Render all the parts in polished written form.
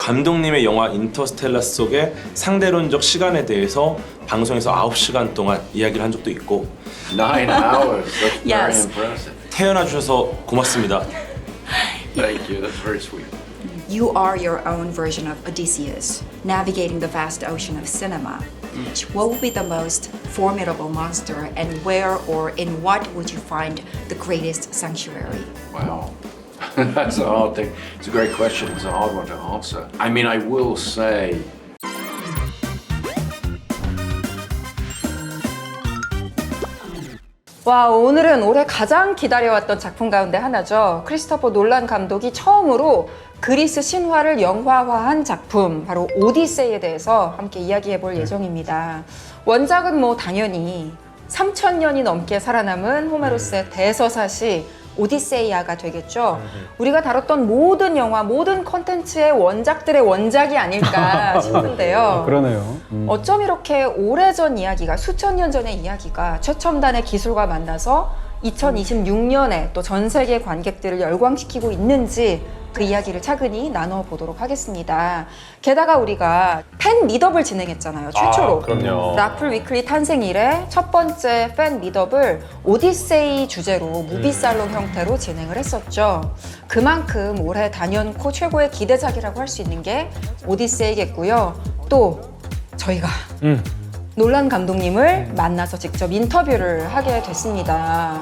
감독님의 영화 인터스텔라 속의 상대론적 시간에 대해서 방송에서 9시간 동안 이야기를 한 적도 있고 9 hours. That's very Yes. impressive. 태어나 주셔서 고맙습니다. Thank you. That's very sweet. You are your own version of Odysseus, navigating the vast ocean of cinema. What would be the most formidable monster, and where or in what would you find the greatest sanctuary? Wow. That's a hard thing. It's a great question. It's a hard one to answer. I mean, I will say 와, 오늘은 올해 가장 기다려왔던 작품 가운데 하나죠. 크리스토퍼 놀란 감독이 처음으로 그리스 신화를 영화화한 작품, 바로 오디세이에 대해서 함께 이야기해 볼 예정입니다. 원작은 뭐 당연히 3000년이 넘게 살아남은 호메로스의 대서사시 오디세이아가 되겠죠. 우리가 다뤘던 모든 영화, 모든 콘텐츠의 원작들의 원작이 아닐까 싶은데요. 그러네요. 어쩜 이렇게 오래전 이야기가, 수천 년 전의 이야기가 최첨단의 기술과 만나서 2026년에 또 전 세계 관객들을 열광시키고 있는지 그 이야기를 차근히 나눠보도록 하겠습니다. 게다가 우리가 팬 미덥을 진행했잖아요, 최초로. 그럼요. 라플 위클리 탄생 이래 첫 번째 팬 미덥을 오디세이 주제로 무비살롱 형태로 진행을 했었죠. 그만큼 올해 단연코 최고의 기대작이라고 할 수 있는 게 오디세이겠고요. 또 저희가 놀란 감독님을 만나서 직접 인터뷰를 하게 됐습니다.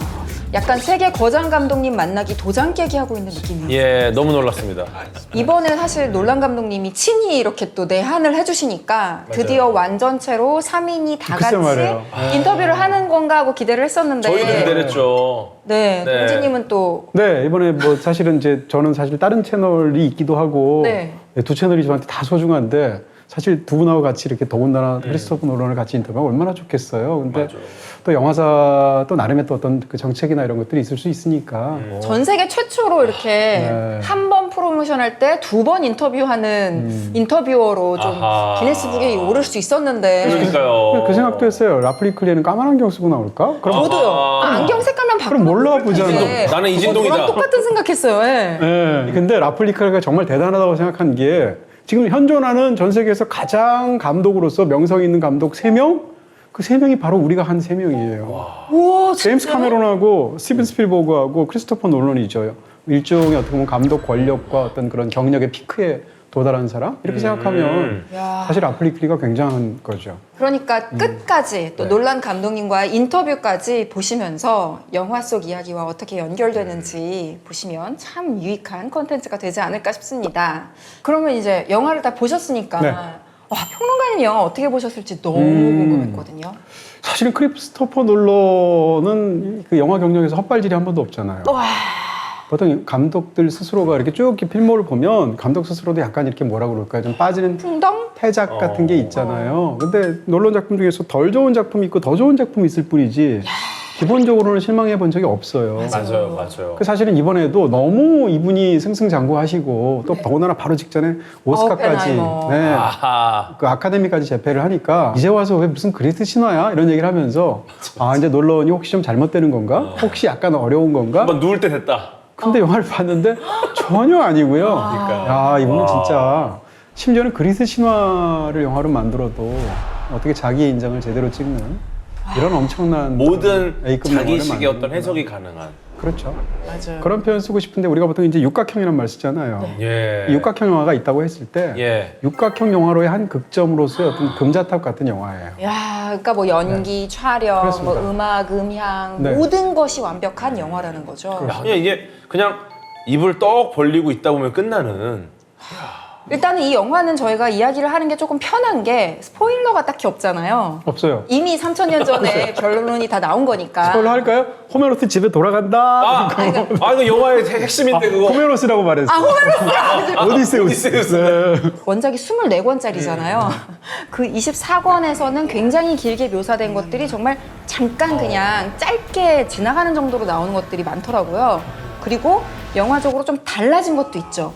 약간 세계 거장 감독님 만나기 도장 깨기 하고 있는 느낌이에요. 예, 너무 놀랐습니다. 이번에 사실 놀란 감독님이 친히 이렇게 또 내한을 해주시니까 드디어 완전체로 3인이 다 글쎄 같이 말이에요. 인터뷰를 하는 건가 하고 기대를 했었는데 저희도 기대를 했죠. 네, 네. 동진님은 또 네, 이번에 뭐 사실은 이제 저는 사실 다른 채널이 있기도 하고 네. 두 채널이 저한테 다 소중한데 사실 두 분하고 같이 이렇게 더군다나 크리스토퍼 노런을 같이 인터뷰하면 얼마나 좋겠어요. 근데 맞아요. 또 영화사 또 나름의 또 어떤 그 정책이나 이런 것들이 있을 수 있으니까 전 세계 최초로 이렇게 네. 한 번 프로모션 할 때 2번 인터뷰하는 인터뷰어로 좀 아하. 기네스북에 오를 수 있었는데 그러니까요. 그 생각도 했어요. 라플리클리에는 까만 안경 쓰고 나올까? 그럼 저도요. 안경 색깔만 바꾸면 그럼 몰라 보잖아. 나는 이진동이다. 저랑 똑같은 생각했어요. 예. 네. 근데 라플리클리가 정말 대단하다고 생각한 게 지금 현존하는 전 세계에서 가장 감독으로서 명성 있는 감독 3명? 그 3명이 바로 우리가 한 3명이에요. 우와, 제임스 카메론하고 스티븐 스필버그하고 크리스토퍼 놀런이죠. 일종의 어떻게 보면 감독 권력과 어떤 그런 경력의 피크에 도달한 사람? 이렇게 생각하면 야. 사실 라플리클리가 굉장한 거죠. 그러니까 끝까지 또 놀란 감독님과의 인터뷰까지 보시면서 영화 속 이야기와 어떻게 연결되는지 보시면 참 유익한 콘텐츠가 되지 않을까 싶습니다. 그러면 이제 영화를 다 보셨으니까 네. 와, 평론가님 영화 어떻게 보셨을지 너무 궁금했거든요. 사실은 크리스토퍼 놀런은 그 영화 경력에서 헛발질이 한 번도 없잖아요. 보통 감독들 스스로가 이렇게 쭉 필모를 보면 감독 스스로도 약간 이렇게 뭐라 그럴까요? 좀 빠지는 풍덩? 태작 같은 게 있잖아요. 근데 놀런 작품 중에서 덜 좋은 작품이 있고 더 좋은 작품이 있을 뿐이지 기본적으로는 실망해 본 적이 없어요. 맞아요, 맞아요. 그 사실은 이번에도 너무 이분이 승승장구하시고 또 더군다나 바로 직전에 오스카까지 오펜하이머. 네, 아하. 그 아카데미까지 재패를 하니까 이제 와서 왜 무슨 그리스 신화야? 이런 얘기를 하면서 아 이제 놀런이 혹시 좀 잘못되는 건가? 혹시 약간 어려운 건가? 한번 누울 때 됐다. 근데 영화를 봤는데 전혀 아니고요. 야 이분은 와. 진짜 심지어는 그리스 신화를 영화로 만들어도 어떻게 자기의 인정을 제대로 찍는 이런 엄청난 모든 A급 자기식의 영화를 어떤 해석이 가능한. 그렇죠. 맞아요. 그런 표현 쓰고 싶은데 우리가 보통 이제 육각형이란 말 쓰잖아요. 예. 이 육각형 영화가 있다고 했을 때 예. 육각형 영화로의 한 극점으로서의 어떤 금자탑 같은 영화예요. 야, 그러니까 뭐 연기, 촬영, 그렇습니다. 뭐 음악, 음향 네. 모든 것이 완벽한 영화라는 거죠. 야, 그냥 이게 그냥 입을 떡 벌리고 있다 보면 끝나는. 일단은 이 영화는 저희가 이야기를 하는 게 조금 편한 게 스포일러가 딱히 없잖아요. 없어요. 이미 3000년 전에 결론이 다 나온 거니까. 스포일러 할까요? 호메로스 집에 돌아간다. 아, 이거 영화의 핵심인데 그거. 호메로스라고 말했어. 아, 호메로스! 오디세우스. 오디세우스. 네. 원작이 24권짜리잖아요. 그 24권에서는 굉장히 길게 묘사된 것들이 정말 잠깐 그냥 짧게 지나가는 정도로 나오는 것들이 많더라고요. 그리고 영화적으로 좀 달라진 것도 있죠.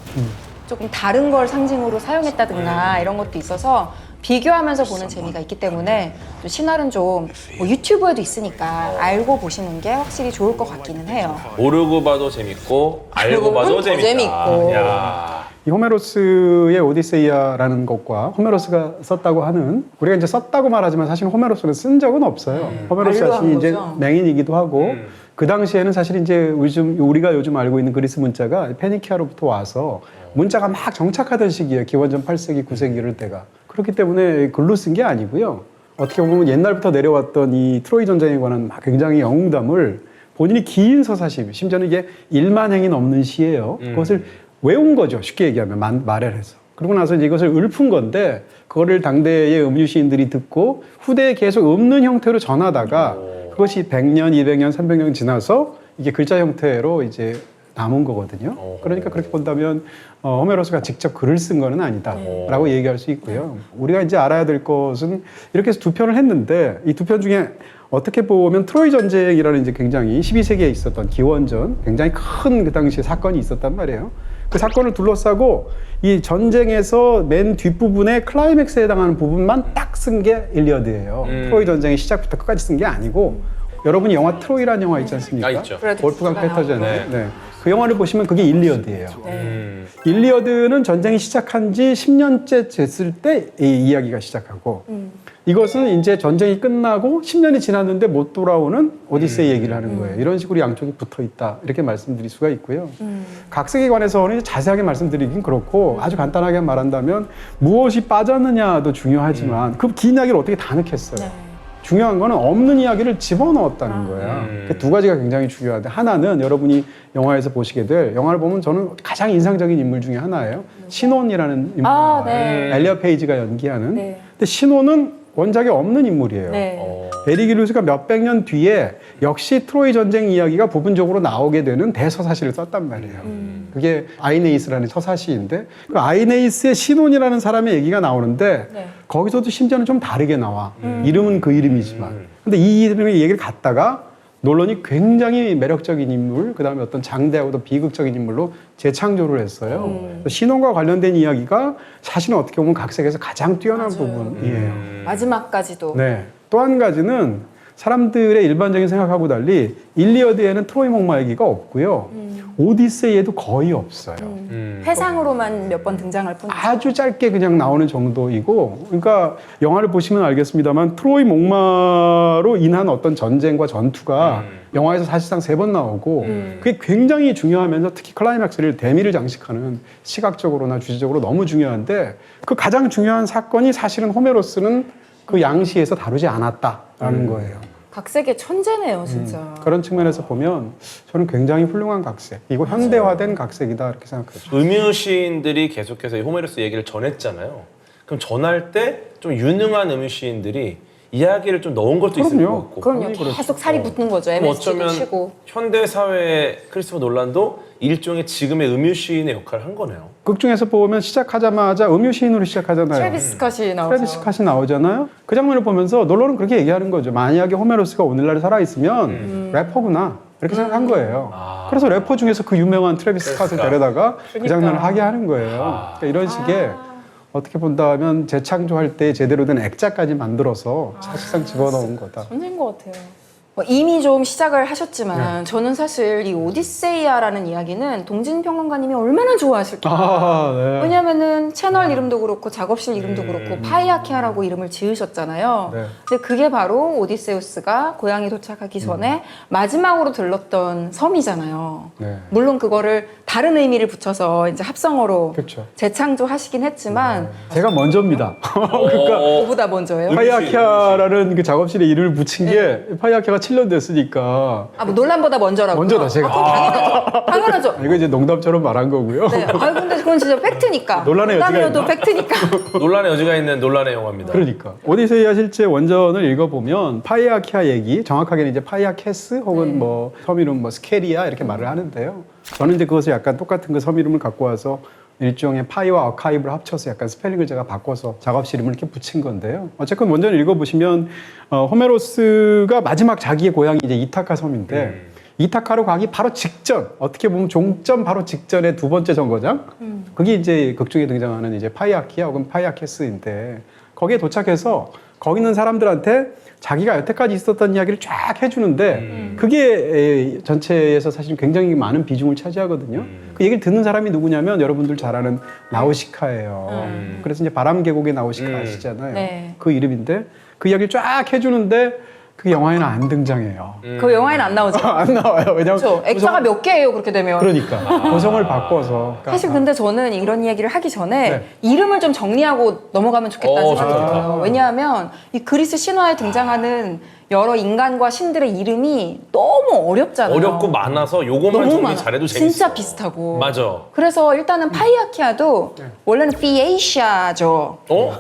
조금 다른 걸 상징으로 사용했다든가 이런 것도 있어서 비교하면서 보는 재미가 있기 때문에 또 신화는 좀뭐 유튜브에도 있으니까 알고 보시는 게 확실히 좋을 것 같기는 해요. 모르고 봐도 재밌고 알고 봐도 보면 더 재밌다. 재밌고. 야. 이 호메로스의 오디세이아라는 것과 호메로스가 썼다고 하는 우리가 이제 썼다고 말하지만 사실 호메로스는 쓴 적은 없어요. 호메로스 말로 자신이 한 이제 거죠. 맹인이기도 하고 그 당시에는 사실 이제 우리가 요즘 알고 있는 그리스 문자가 페니키아로부터 와서 문자가 막 정착하던 시기예요. 기원전 8세기, 9세기 이럴 때가. 그렇기 때문에 글로 쓴 게 아니고요. 어떻게 보면 옛날부터 내려왔던 이 트로이 전쟁에 관한 막 굉장히 영웅담을 본인이 긴 서사시, 심지어는 이게 1만 행이 넘는 시예요. 그것을 외운 거죠. 쉽게 얘기하면 말을 해서. 그러고 나서 이제 이것을 읊은 건데 그거를 당대의 음유 시인들이 듣고 후대에 계속 읊는 형태로 전하다가 그것이 100년, 200년, 300년 지나서 이게 글자 형태로 이제 남은 거거든요. 그러니까 그렇게 본다면 호메로스가 직접 글을 쓴 거는 아니다라고 얘기할 수 있고요. 우리가 이제 알아야 될 것은 이렇게 해서 두 편을 했는데 이 두 편 중에 어떻게 보면 트로이 전쟁이라는 이제 굉장히 12세기에 있었던 기원전 굉장히 큰 그 당시에 사건이 있었단 말이에요. 그 사건을 둘러싸고 이 전쟁에서 맨 뒷부분에 클라이맥스에 해당하는 부분만 딱 쓴 게 일리어드예요. 트로이 전쟁의 시작부터 끝까지 쓴 게 아니고 여러분이 영화 트로이라는 영화 있지 않습니까? 아, 있죠. wolfgang 페터잖아요. 네. 네. 그 영화를 보시면 그게 일리어드예요. 일리어드는 전쟁이 시작한 지 10년째 됐을 때 이 이야기가 시작하고 이것은 이제 전쟁이 끝나고 10년이 지났는데 못 돌아오는 오디세이 얘기를 하는 거예요. 이런 식으로 양쪽이 붙어 있다. 이렇게 말씀드릴 수가 있고요. 각색에 관해서는 자세하게 말씀드리긴 그렇고 아주 간단하게 말한다면 무엇이 빠졌느냐도 중요하지만 그 긴 이야기를 어떻게 다 넣겠어요. 중요한 거는 없는 이야기를 집어넣었다는 거예요. 그 두 가지가 굉장히 중요한데 하나는 여러분이 영화에서 보시게 될 영화를 보면 저는 가장 인상적인 인물 중에 하나예요. 신혼이라는 인물. 아, 네. 엘리어 페이지가 연기하는. 네. 근데 신혼은 원작에 없는 인물이에요. 네. 베리 길루스가 몇백 년 뒤에 역시 트로이 전쟁 이야기가 부분적으로 나오게 되는 대서사시를 썼단 말이에요. 그게 아이네이스라는 서사시인데 그 아이네이스의 신혼이라는 사람의 얘기가 나오는데 네. 거기서도 심지어는 좀 다르게 나와. 이름은 그 이름이지만. 근데 이 이름의 얘기를 갖다가 논란이 굉장히 매력적인 인물, 그 다음에 어떤 장대하고도 비극적인 인물로 재창조를 했어요. 신혼과 관련된 이야기가 사실은 어떻게 보면 각색에서 가장 뛰어난 부분이에요. 마지막까지도. 네. 또 한 가지는 사람들의 일반적인 생각하고 달리 일리어드에는 트로이 목마 얘기가 없고요. 오디세이에도 거의 없어요. 회상으로만 몇 번 등장할 뿐이죠. 아주 짧게 그냥 나오는 정도이고, 그러니까 영화를 보시면 알겠습니다만 트로이 목마로 인한 어떤 전쟁과 전투가 영화에서 사실상 3번 나오고 그게 굉장히 중요하면서 특히 클라이맥스를 대미를 장식하는 시각적으로나 주제적으로 너무 중요한데 그 가장 중요한 사건이 사실은 호메로스는 그 양시에서 다루지 않았다라는 거예요. 각색의 천재네요, 진짜. 그런 측면에서 보면 저는 굉장히 훌륭한 각색, 이거 현대화된 각색이다 이렇게 생각하죠. 음유 시인들이 계속해서 이 호메로스 얘기를 전했잖아요. 그럼 전할 때 좀 유능한 음유 시인들이 이야기를 좀 넣은 것도 있을 것 같고. 그럼요. 계속 살이 붙는 거죠. 그럼 MSG도 어쩌면 치고. 현대 사회의 크리스토퍼 놀란도 일종의 지금의 음유 시인의 역할을 한 거네요. 극 중에서 보면 시작하자마자 음유 시인으로 시작하잖아요. 트래비스 스캇이 나오죠. 트래비스 스캇이 나오잖아요. 그 장면을 보면서 놀러는 그렇게 얘기하는 거죠. 만약에 호메로스가 오늘날 살아있으면 래퍼구나 이렇게 생각한 거예요. 그래서 래퍼 중에서 그 유명한 트래비스 스캇을 데려다가 그 장면을 하게 하는 거예요. 그러니까 이런 식의 어떻게 본다면 재창조할 때 제대로 된 액자까지 만들어서 사실상 집어넣은 거다. 천재인 것 같아요. 이미 좀 시작을 하셨지만 저는 사실 이 오디세이아라는 이야기는 동진 평론가님이 얼마나 좋아하실까. 네. 왜냐면은 채널 이름도 그렇고 작업실 이름도 그렇고 파이아키아라고 이름을 지으셨잖아요. 네. 근데 그게 바로 오디세우스가 고향에 도착하기 전에 마지막으로 들렀던 섬이잖아요. 네. 물론 그거를 다른 의미를 붙여서 이제 합성어로 그렇죠. 재창조하시긴 했지만 제가 먼저입니다. 그러니까 그보다 먼저예요. 파이아키아라는 그 작업실에 이름을 붙인 게 파이아키아가 7년 됐으니까 아, 뭐 논란보다 먼저라고. 먼저다, 제가. 당연하죠. 당연하죠. 이거 이제 농담처럼 말한 거고요. 네. 아 근데 그건 진짜 팩트니까. 논란의 여지가 농담이어도 있나? 팩트니까. 논란의 여지가 있는 논란의 영화입니다. 그러니까 오디세이아 실제 원전을 읽어보면 파이아키아 얘기, 정확하게는 이제 파이아케스 혹은 뭐 섬 이름 뭐 스케리아 이렇게 말을 하는데요. 저는 이제 그것을 약간 똑같은 그 섬 이름을 갖고 와서 일종의 파이와 아카이브를 합쳐서 약간 스펠링을 제가 바꿔서 작업실 이름을 이렇게 붙인 건데요. 어쨌건 원전을 읽어보시면 호메로스가 마지막 자기의 고향이 이제 이타카 섬인데 이타카로 가기 바로 직전, 어떻게 보면 종점 바로 직전의 두 번째 정거장, 그게 이제 극중에 등장하는 이제 파이아키아 혹은 파이아케스인데 거기에 도착해서 거기 있는 사람들한테 자기가 여태까지 있었던 이야기를 쫙 해주는데 그게 전체에서 사실 굉장히 많은 비중을 차지하거든요. 그 얘기를 듣는 사람이 누구냐면 여러분들 잘 아는 나우시카예요. 그래서 이제 바람계곡의 나우시카 아시잖아요. 네. 그 이름인데 그 이야기를 쫙 해주는데 그 영화에는 안 등장해요. 그 영화에는 안 나오죠. 안 나와요. 왜냐면 그렇죠. 액자가 몇 개예요, 그렇게 되면. 그러니까 구성을 바꿔서. 사실 근데 저는 이런 이야기를 하기 전에 네. 이름을 좀 정리하고 넘어가면 좋겠다는 생각이 좋다. 들어요. 왜냐하면 이 그리스 신화에 등장하는 여러 인간과 신들의 이름이 너무 어렵잖아요. 어렵고 많아서 요것만 너무 정리 많아. 잘해도 재밌어. 진짜 비슷하고. 맞아. 그래서 일단은 파이아키아도 원래는 피에이시아죠. 어?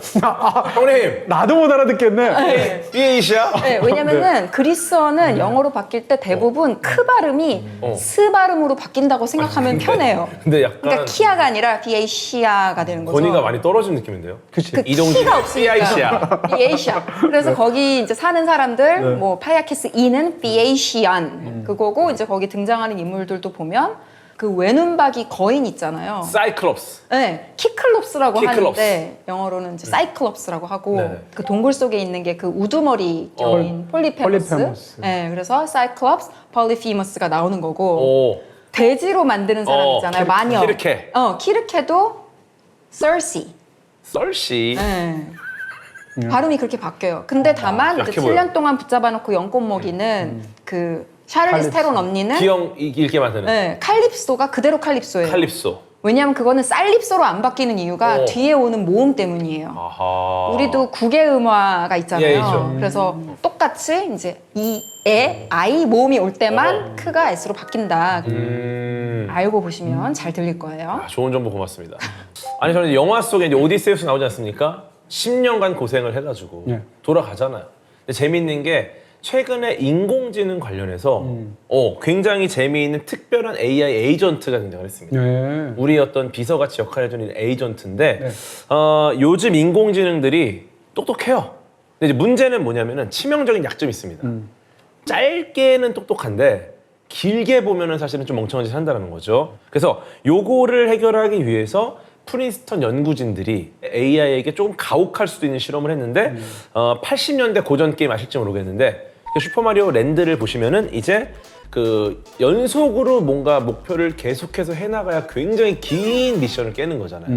형님, 나도 못 알아듣겠네. 피에이시아? 네, 왜냐면은 그리스어는 영어로 바뀔 때 대부분 크 발음이 스 발음으로 바뀐다고 생각하면 편해요. 근데 약간 그러니까 키아가 아니라 피에이시아가 되는 거죠. 권위가 많이 떨어진 느낌인데요? 그치. 그 이동진, 키가 없으니까. 피아이시아. 피에이시아. 그래서 거기 이제 사는 사람들, 뭐 파이아키스 이는 피에이시안 그거고 이제 거기 등장하는 인물들도 보면 그 외눈박이 거인 있잖아요. 사이클롭스. 네, 키클롭스라고 키클롭스. 하는데 영어로는 이제 사이클롭스라고 하고 네. 그 동굴 속에 있는 게 그 우두머리 격인 폴리페머스. 폴리페머스. 네, 그래서 사이클롭스, 폴리피머스가 나오는 거고 오. 돼지로 만드는 사람 있잖아요. 마녀. 키르케. 키르케도 서시. 썰시. 네. 발음이 그렇게 바뀌어요. 근데 다만 이제 약해 보여. 7년 동안 붙잡아놓고 연꽃 먹이는 그 샤를리스 테론 언니는 기억 읽게 만드는 네, 칼립소가 그대로 칼립소예요. 칼립소. 왜냐하면 그거는 쌀립소로 안 바뀌는 이유가 오. 뒤에 오는 모음 때문이에요. 아하. 우리도 국외음화가 있잖아요. 예, 있죠. 그래서 똑같이 이제 이, 에, 아이 모음이 올 때만 크가 S로 바뀐다. 알고 보시면 잘 들릴 거예요. 아, 좋은 정보 고맙습니다. 아니 저는 이제 영화 속에 이제 오디세우스 나오지 않습니까? 10년간 고생을 해가지고 네. 돌아가잖아요. 근데 재미있는 게 최근에 인공지능 관련해서 굉장히 재미있는 특별한 AI 에이전트가 등장을 했습니다. 네. 우리 어떤 비서같이 역할을 해주는 에이전트인데 네. 요즘 인공지능들이 똑똑해요. 근데 이제 문제는 뭐냐면은 치명적인 약점이 있습니다. 짧게는 똑똑한데 길게 보면은 사실은 좀 멍청한 짓 한다는 거죠. 그래서 요거를 해결하기 위해서 프린스턴 연구진들이 AI에게 조금 가혹할 수도 있는 실험을 했는데 80년대 고전 게임 아실지 모르겠는데 그 슈퍼마리오 랜드를 보시면은 이제 그 연속으로 뭔가 목표를 계속해서 해나가야 굉장히 긴 미션을 깨는 거잖아요.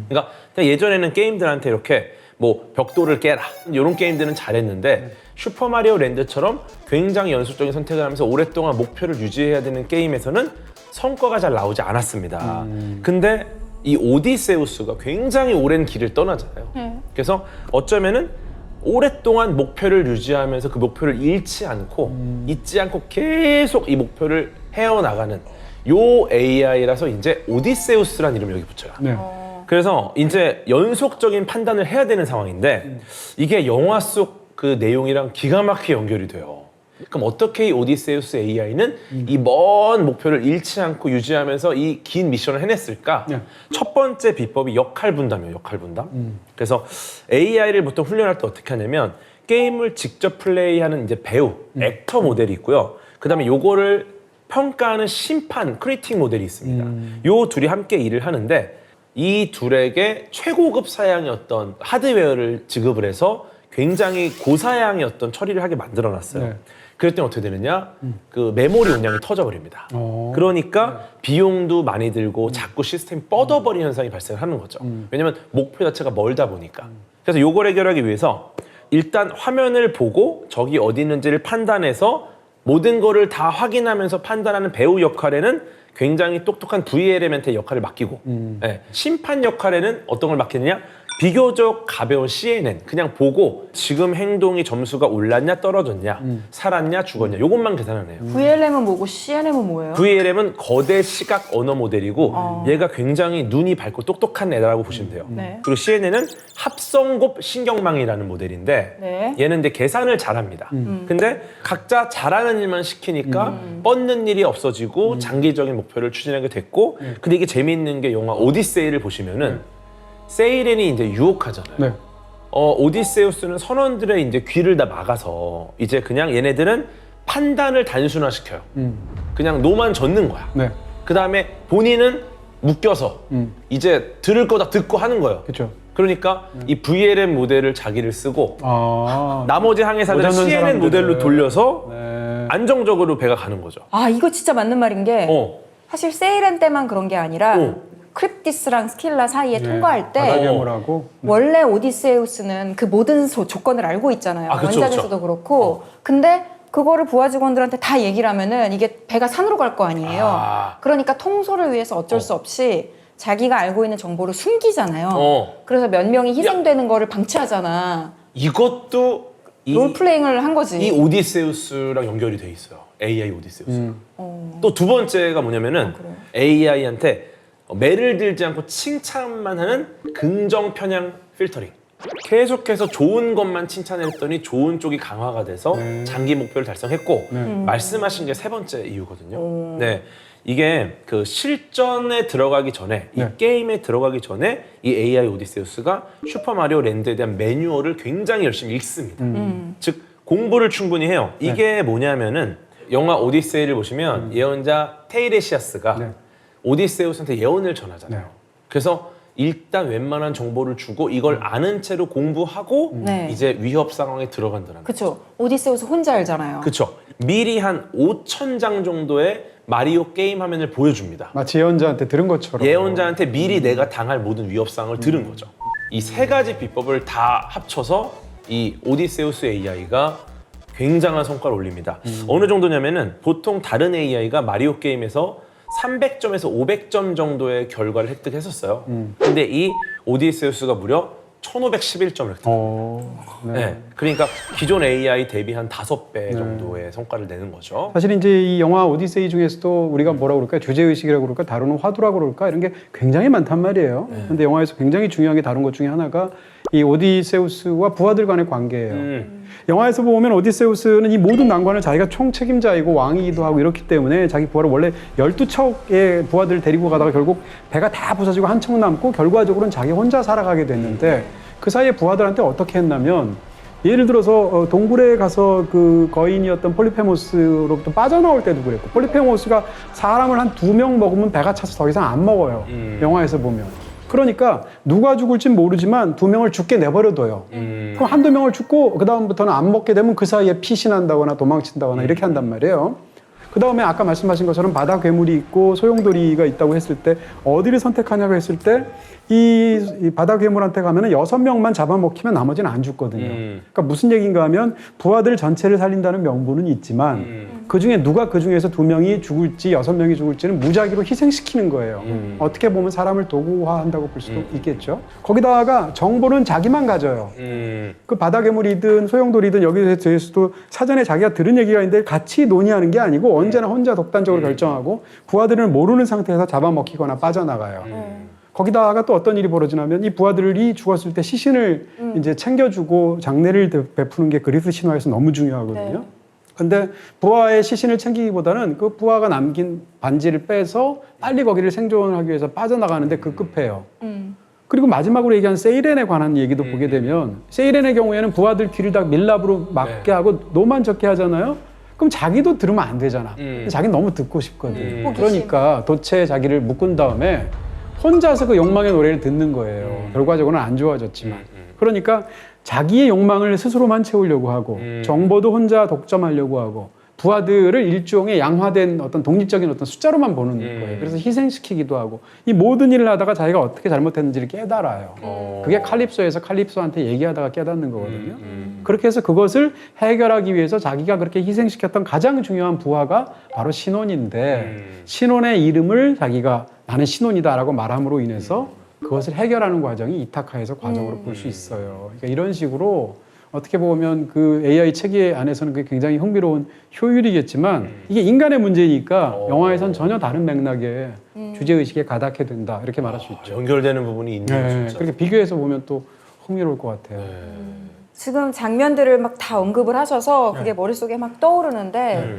그러니까 예전에는 게임들한테 이렇게 뭐 벽돌을 깨라 이런 게임들은 잘했는데 슈퍼마리오 랜드처럼 굉장히 연속적인 선택을 하면서 오랫동안 목표를 유지해야 되는 게임에서는 성과가 잘 나오지 않았습니다. 근데 이 오디세우스가 굉장히 오랜 길을 떠나잖아요. 그래서 어쩌면은 오랫동안 목표를 유지하면서 그 목표를 잃지 않고 잊지 않고 계속 이 목표를 헤어나가는 요 AI라서 이제 오디세우스라는 이름이 여기 붙여요. 네. 그래서 이제 연속적인 판단을 해야 되는 상황인데 이게 영화 속 그 내용이랑 기가 막히게 연결이 돼요. 그럼 어떻게 이 오디세우스 AI는 이 먼 목표를 잃지 않고 유지하면서 이 긴 미션을 해냈을까? 네. 첫 번째 비법이 역할 분담이에요. 역할 분담. 그래서 AI를 보통 훈련할 때 어떻게 하냐면 게임을 직접 플레이하는 이제 배우, 액터 모델이 있고요. 그다음에 요거를 평가하는 심판, 크리틱 모델이 있습니다. 요 둘이 함께 일을 하는데 이 둘에게 최고급 사양의 어떤 하드웨어를 지급을 해서 굉장히 고사양의 어떤 처리를 하게 만들어놨어요. 네. 그럴 땐 어떻게 되느냐? 그 메모리 용량이 터져버립니다. 그러니까 비용도 많이 들고 자꾸 시스템이 뻗어버리는 현상이 발생하는 거죠. 왜냐면 목표 자체가 멀다 보니까. 그래서 요걸 해결하기 위해서 일단 화면을 보고 적이 어디 있는지를 판단해서 모든 거를 다 확인하면서 판단하는 배우 역할에는 굉장히 똑똑한 VLM한테 역할을 맡기고 심판 역할에는 어떤 걸 맡기느냐? 비교적 가벼운 CNN 그냥 보고 지금 행동이 점수가 올랐냐 떨어졌냐 살았냐 죽었냐 요것만 계산을 해요. VLM은 뭐고 CNM은 뭐예요? VLM은 거대 시각 언어 모델이고 얘가 굉장히 눈이 밝고 똑똑한 애라고 보시면 돼요. 네. 그리고 CNN은 합성곱 신경망이라는 모델인데 네. 얘는 이제 계산을 잘합니다. 근데 각자 잘하는 일만 시키니까 뻗는 일이 없어지고 장기적인 목표를 추진하게 됐고 근데 이게 재미있는 게 영화 오디세이를 보시면은 세이렌이 이제 유혹하잖아요. 네. 오디세우스는 선원들의 이제 귀를 다 막아서 이제 그냥 얘네들은 판단을 단순화시켜요. 그냥 노만 젓는 거야. 네. 그 다음에 본인은 묶여서 이제 들을 거 다 듣고 하는 거예요. 그렇죠. 그러니까 이 VLM 모델을 자기를 쓰고 아, 나머지 항해사들은 못 잡는 CNN 모델로 사람들을. 돌려서 네. 안정적으로 배가 가는 거죠. 아 이거 진짜 맞는 말인 게 어. 사실 세일엔 때만 그런 게 아니라 어. 크립디스랑 스킬라 사이에 네. 통과할 때 바다괴물하고 원래 오디세우스는 그 모든 조건을 알고 있잖아요. 아, 그쵸, 원작에서도 그쵸. 그렇고. 근데 그거를 부하 직원들한테 다 얘기를 하면은 이게 배가 산으로 갈 거 아니에요. 아. 그러니까 통솔을 위해서 어쩔 수 없이 자기가 알고 있는 정보를 숨기잖아요. 어. 그래서 몇 명이 희생되는 거를 방치하잖아. 이것도 롤플레잉을 한 거지. 이 오디세우스랑 연결이 돼 있어요. AI 오디세우스. 또 두 번째가 뭐냐면은 그래요? AI한테 매를 들지 않고 칭찬만 하는 긍정 편향 필터링. 계속해서 좋은 것만 칭찬했더니 좋은 쪽이 강화가 돼서 장기 목표를 달성했고 말씀하신 게 세 번째 이유거든요. 네. 이게 그 실전에 들어가기 전에 이 네. 게임에 들어가기 전에 이 AI 오디세우스가 슈퍼마리오 랜드에 대한 매뉴얼을 굉장히 열심히 읽습니다. 즉 공부를 충분히 해요. 이게 뭐냐면은 영화 오디세이를 보시면 예언자 테이레시아스가 네. 오디세우스한테 예언을 전하잖아요. 네. 그래서 일단 웬만한 정보를 주고 이걸 아는 채로 공부하고 네. 이제 위협 상황에 들어간다는 거죠. 그쵸. 오디세우스 혼자 알잖아요. 그렇죠. 미리 한 5,000장 정도의 마리오 게임 화면을 보여줍니다. 마치 예언자한테 들은 것처럼. 예언자한테 미리 내가 당할 모든 위협 상황을 들은 거죠. 이 세 가지 비법을 다 합쳐서 이 오디세우스 AI가 굉장한 성과를 올립니다. 어느 정도냐면은 보통 다른 AI가 마리오 게임에서 300점에서 500점 정도의 결과를 획득했었어요. 근데 이 오디세우스가 무려 1511점을 획득. 네. 네. 그러니까 기존 AI 대비 한 5배 정도의 성과를 내는 거죠. 사실 이제 이 영화 오디세이 중에서도 우리가 뭐라 그럴까 주제의식이라고 그럴까 다루는 화두라고 그럴까 이런 게 굉장히 많단 말이에요. 근데 영화에서 굉장히 중요하게 다룬 것 중에 하나가 이 오디세우스와 부하들 간의 관계예요. 영화에서 보면 오디세우스는 이 모든 난관을 자기가 총책임자이고 왕이기도 하고 이렇기 때문에 자기 부하를 원래 12척의 부하들을 데리고 가다가 결국 배가 다 부서지고 한 척 남고 결과적으로는 자기 혼자 살아가게 됐는데 그 사이에 부하들한테 어떻게 했냐면 예를 들어서 동굴에 가서 그 거인이었던 폴리페모스로부터 빠져나올 때도 그랬고 폴리페모스가 사람을 한 2명 먹으면 배가 차서 더 이상 안 먹어요. 영화에서 보면. 그러니까 누가 죽을진 모르지만 2명을 죽게 내버려둬요. 그럼 한두 명을 죽고 그 다음부터는 안 먹게 되면 그 사이에 피신한다거나 도망친다거나 이렇게 한단 말이에요. 그 다음에 아까 말씀하신 것처럼 바다 괴물이 있고 소용돌이가 있다고 했을 때 어디를 선택하냐고 했을 때 이 바다 괴물한테 가면은 6명만 잡아먹히면 나머지는 안 죽거든요. 그러니까 무슨 얘기인가 하면 부하들 전체를 살린다는 명분은 있지만 그 중에 누가 그 중에서 2명이 죽을지 6명이 죽을지는 무작위로 희생시키는 거예요. 어떻게 보면 사람을 도구화한다고 볼 수도 있겠죠. 거기다가 정보는 자기만 가져요. 그 바다 괴물이든 소용돌이든 여기에 대해서도 사전에 자기가 들은 얘기가 있는데 같이 논의하는 게 아니고 언제나 혼자 독단적으로 결정하고 부하들은 모르는 상태에서 잡아먹히거나 빠져나가요. 거기다가 또 어떤 일이 벌어지냐면 이 부하들이 죽었을 때 시신을 이제 챙겨주고 장례를 베푸는 게 그리스 신화에서 너무 중요하거든요. 네. 근데 부하의 시신을 챙기기보다는 그 부하가 남긴 반지를 빼서 빨리 거기를 생존하기 위해서 빠져나가는데 급급해요. 그리고 마지막으로 얘기한 세이렌에 관한 얘기도 보게 되면 세이렌의 경우에는 부하들 뒤를 다 밀랍으로 막게 하고 노만 적게 하잖아요. 그럼 자기도 들으면 안 되잖아. 자기는 너무 듣고 싶거든. 그러니까 도체에 자기를 묶은 다음에 혼자서 그 욕망의 노래를 듣는 거예요. 결과적으로는 안 좋아졌지만. 그러니까 자기의 욕망을 스스로만 채우려고 하고 정보도 혼자 독점하려고 하고 부하들을 일종의 양화된 어떤 독립적인 어떤 숫자로만 보는 거예요. 그래서 희생시키기도 하고 이 모든 일을 하다가 자기가 어떻게 잘못했는지를 깨달아요. 그게 칼립소에서 칼립소한테 얘기하다가 깨닫는 거거든요. 그렇게 해서 그것을 해결하기 위해서 자기가 그렇게 희생시켰던 가장 중요한 부하가 바로 신혼인데 신혼의 이름을 자기가 나는 신혼이다라고 말함으로 인해서 그것을 해결하는 과정이 이타카에서 과정으로 볼 수 있어요. 그러니까 이런 식으로 어떻게 보면 그 AI 체계 안에서는 그게 굉장히 흥미로운 효율이겠지만 이게 인간의 문제니까 영화에선 전혀 다른 맥락의 주제의식에 가닿게 된다 이렇게 말할 수 있죠. 연결되는 부분이 있는 네, 진짜. 그렇게 비교해서 보면 또 흥미로울 것 같아요. 지금 장면들을 막 다 언급을 하셔서 그게 머릿속에 막 떠오르는데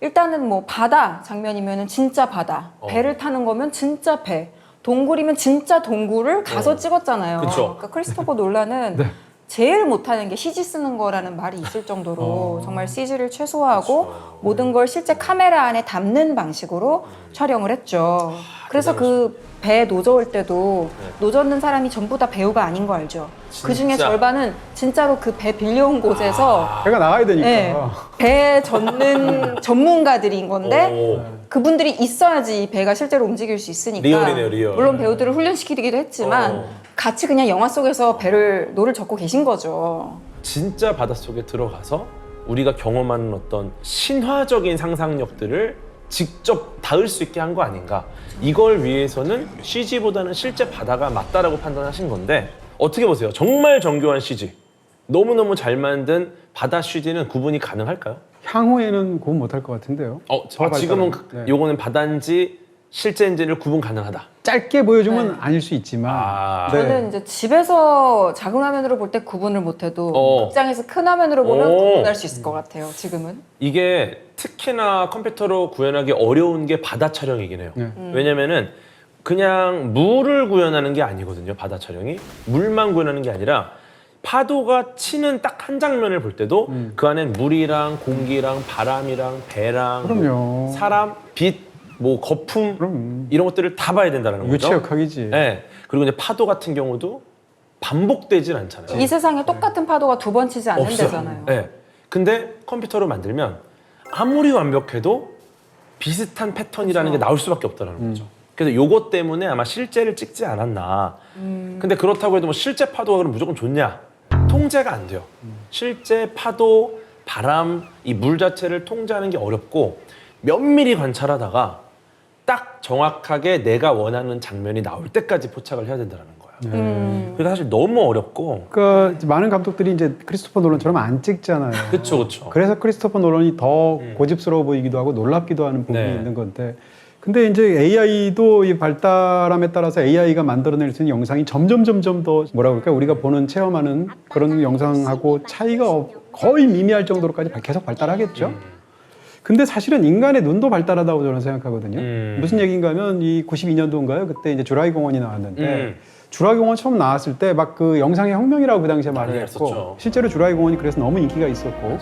일단은 뭐 바다 장면이면은 진짜 바다, 배를 타는 거면 진짜 배, 동굴이면 진짜 동굴을 가서 찍었잖아요. 그쵸. 그러니까 크리스토퍼 놀란은 제일 못하는 게 CG 쓰는 거라는 말이 있을 정도로 정말 CG를 최소화하고 모든 걸 실제 카메라 안에 담는 방식으로 촬영을 했죠. 그래서 그 배 노저을 때도 노젓는 사람이 전부 다 배우가 아닌 거 알죠? 그 중에 진짜? 절반은 진짜로 그 배 빌려온 곳에서 배가 나가야 되니까. 네, 배 젓는 전문가들인 건데 오. 그분들이 있어야지 이 배가 실제로 움직일 수 있으니까. 리얼이네요, 리얼. 물론 배우들을 훈련시키기도 했지만 같이 그냥 영화 속에서 노를 젓고 계신 거죠. 진짜 바닷속에 들어가서 우리가 경험하는 어떤 신화적인 상상력들을 직접 닿을 수 있게 한 거 아닌가. 이걸 위해서는 CG보다는 실제 바다가 맞다라고 판단하신 건데 어떻게 보세요? 정말 정교한 CG, 너무너무 잘 만든 바다 CG는 구분이 가능할까요? 향후에는 구분 못할 것 같은데요. 더 지금은 발달하면. 네. 요거는 바다인지 실제인지를 구분 가능하다. 짧게 보여주면 아닐 수 있지만 아. 네. 저는 이제 집에서 작은 화면으로 볼 때 구분을 못해도 극장에서 큰 화면으로 보면 오. 구분할 수 있을 것 같아요. 지금은. 이게 특히나 컴퓨터로 구현하기 어려운 게 바다 촬영이긴 해요. 네. 왜냐면은 그냥 물을 구현하는 게 아니거든요. 바다 촬영이 물만 구현하는 게 아니라 파도가 치는 딱 한 장면을 볼 때도 그 안엔 물이랑 공기랑 바람이랑 배랑 그럼요. 뭐 사람, 빛, 뭐 거품 그럼 이런 것들을 다 봐야 된다는 거죠. 유체역학이지. 네. 그리고 이제 파도 같은 경우도 반복되진 않잖아요. 이 세상에 똑같은 파도가 두 번 치지 없어요. 않는다잖아요. 네. 근데 컴퓨터로 만들면 아무리 완벽해도 비슷한 패턴이라는 게 나올 수밖에 없다는 거죠. 그래서 요것 때문에 아마 실제를 찍지 않았나. 근데 그렇다고 해도 뭐 실제 파도가 그럼 무조건 좋냐? 통제가 안 돼요. 실제 파도, 바람, 이 물 자체를 통제하는 게 어렵고 면밀히 관찰하다가 딱 정확하게 내가 원하는 장면이 나올 때까지 포착을 해야 된다는 거예요. 그게 사실 너무 어렵고. 그러니까 많은 감독들이 이제 크리스토퍼 놀란처럼 안 찍잖아요. 그렇죠, 그렇죠. 그래서 크리스토퍼 놀란이 더 고집스러워 보이기도 하고 놀랍기도 하는 부분이 네. 있는 건데, 근데 이제 AI도 이 발달함에 따라서 AI가 만들어낼 수 있는 영상이 점점 더 뭐라 그럴까, 우리가 보는 체험하는 그런 영상하고 차이가 거의 미미할 정도로까지 계속 발달하겠죠. 근데 사실은 인간의 눈도 발달하다고 저는 생각하거든요. 무슨 얘기인가 하면 이 92년도인가요? 그때 이제 주라기 공원이 나왔는데 주라기 공원 처음 나왔을 때 막 그 영상의 혁명이라고 그 당시에 말을 했고, 했었죠. 실제로 주라기 공원이 그래서 너무 인기가 있었고,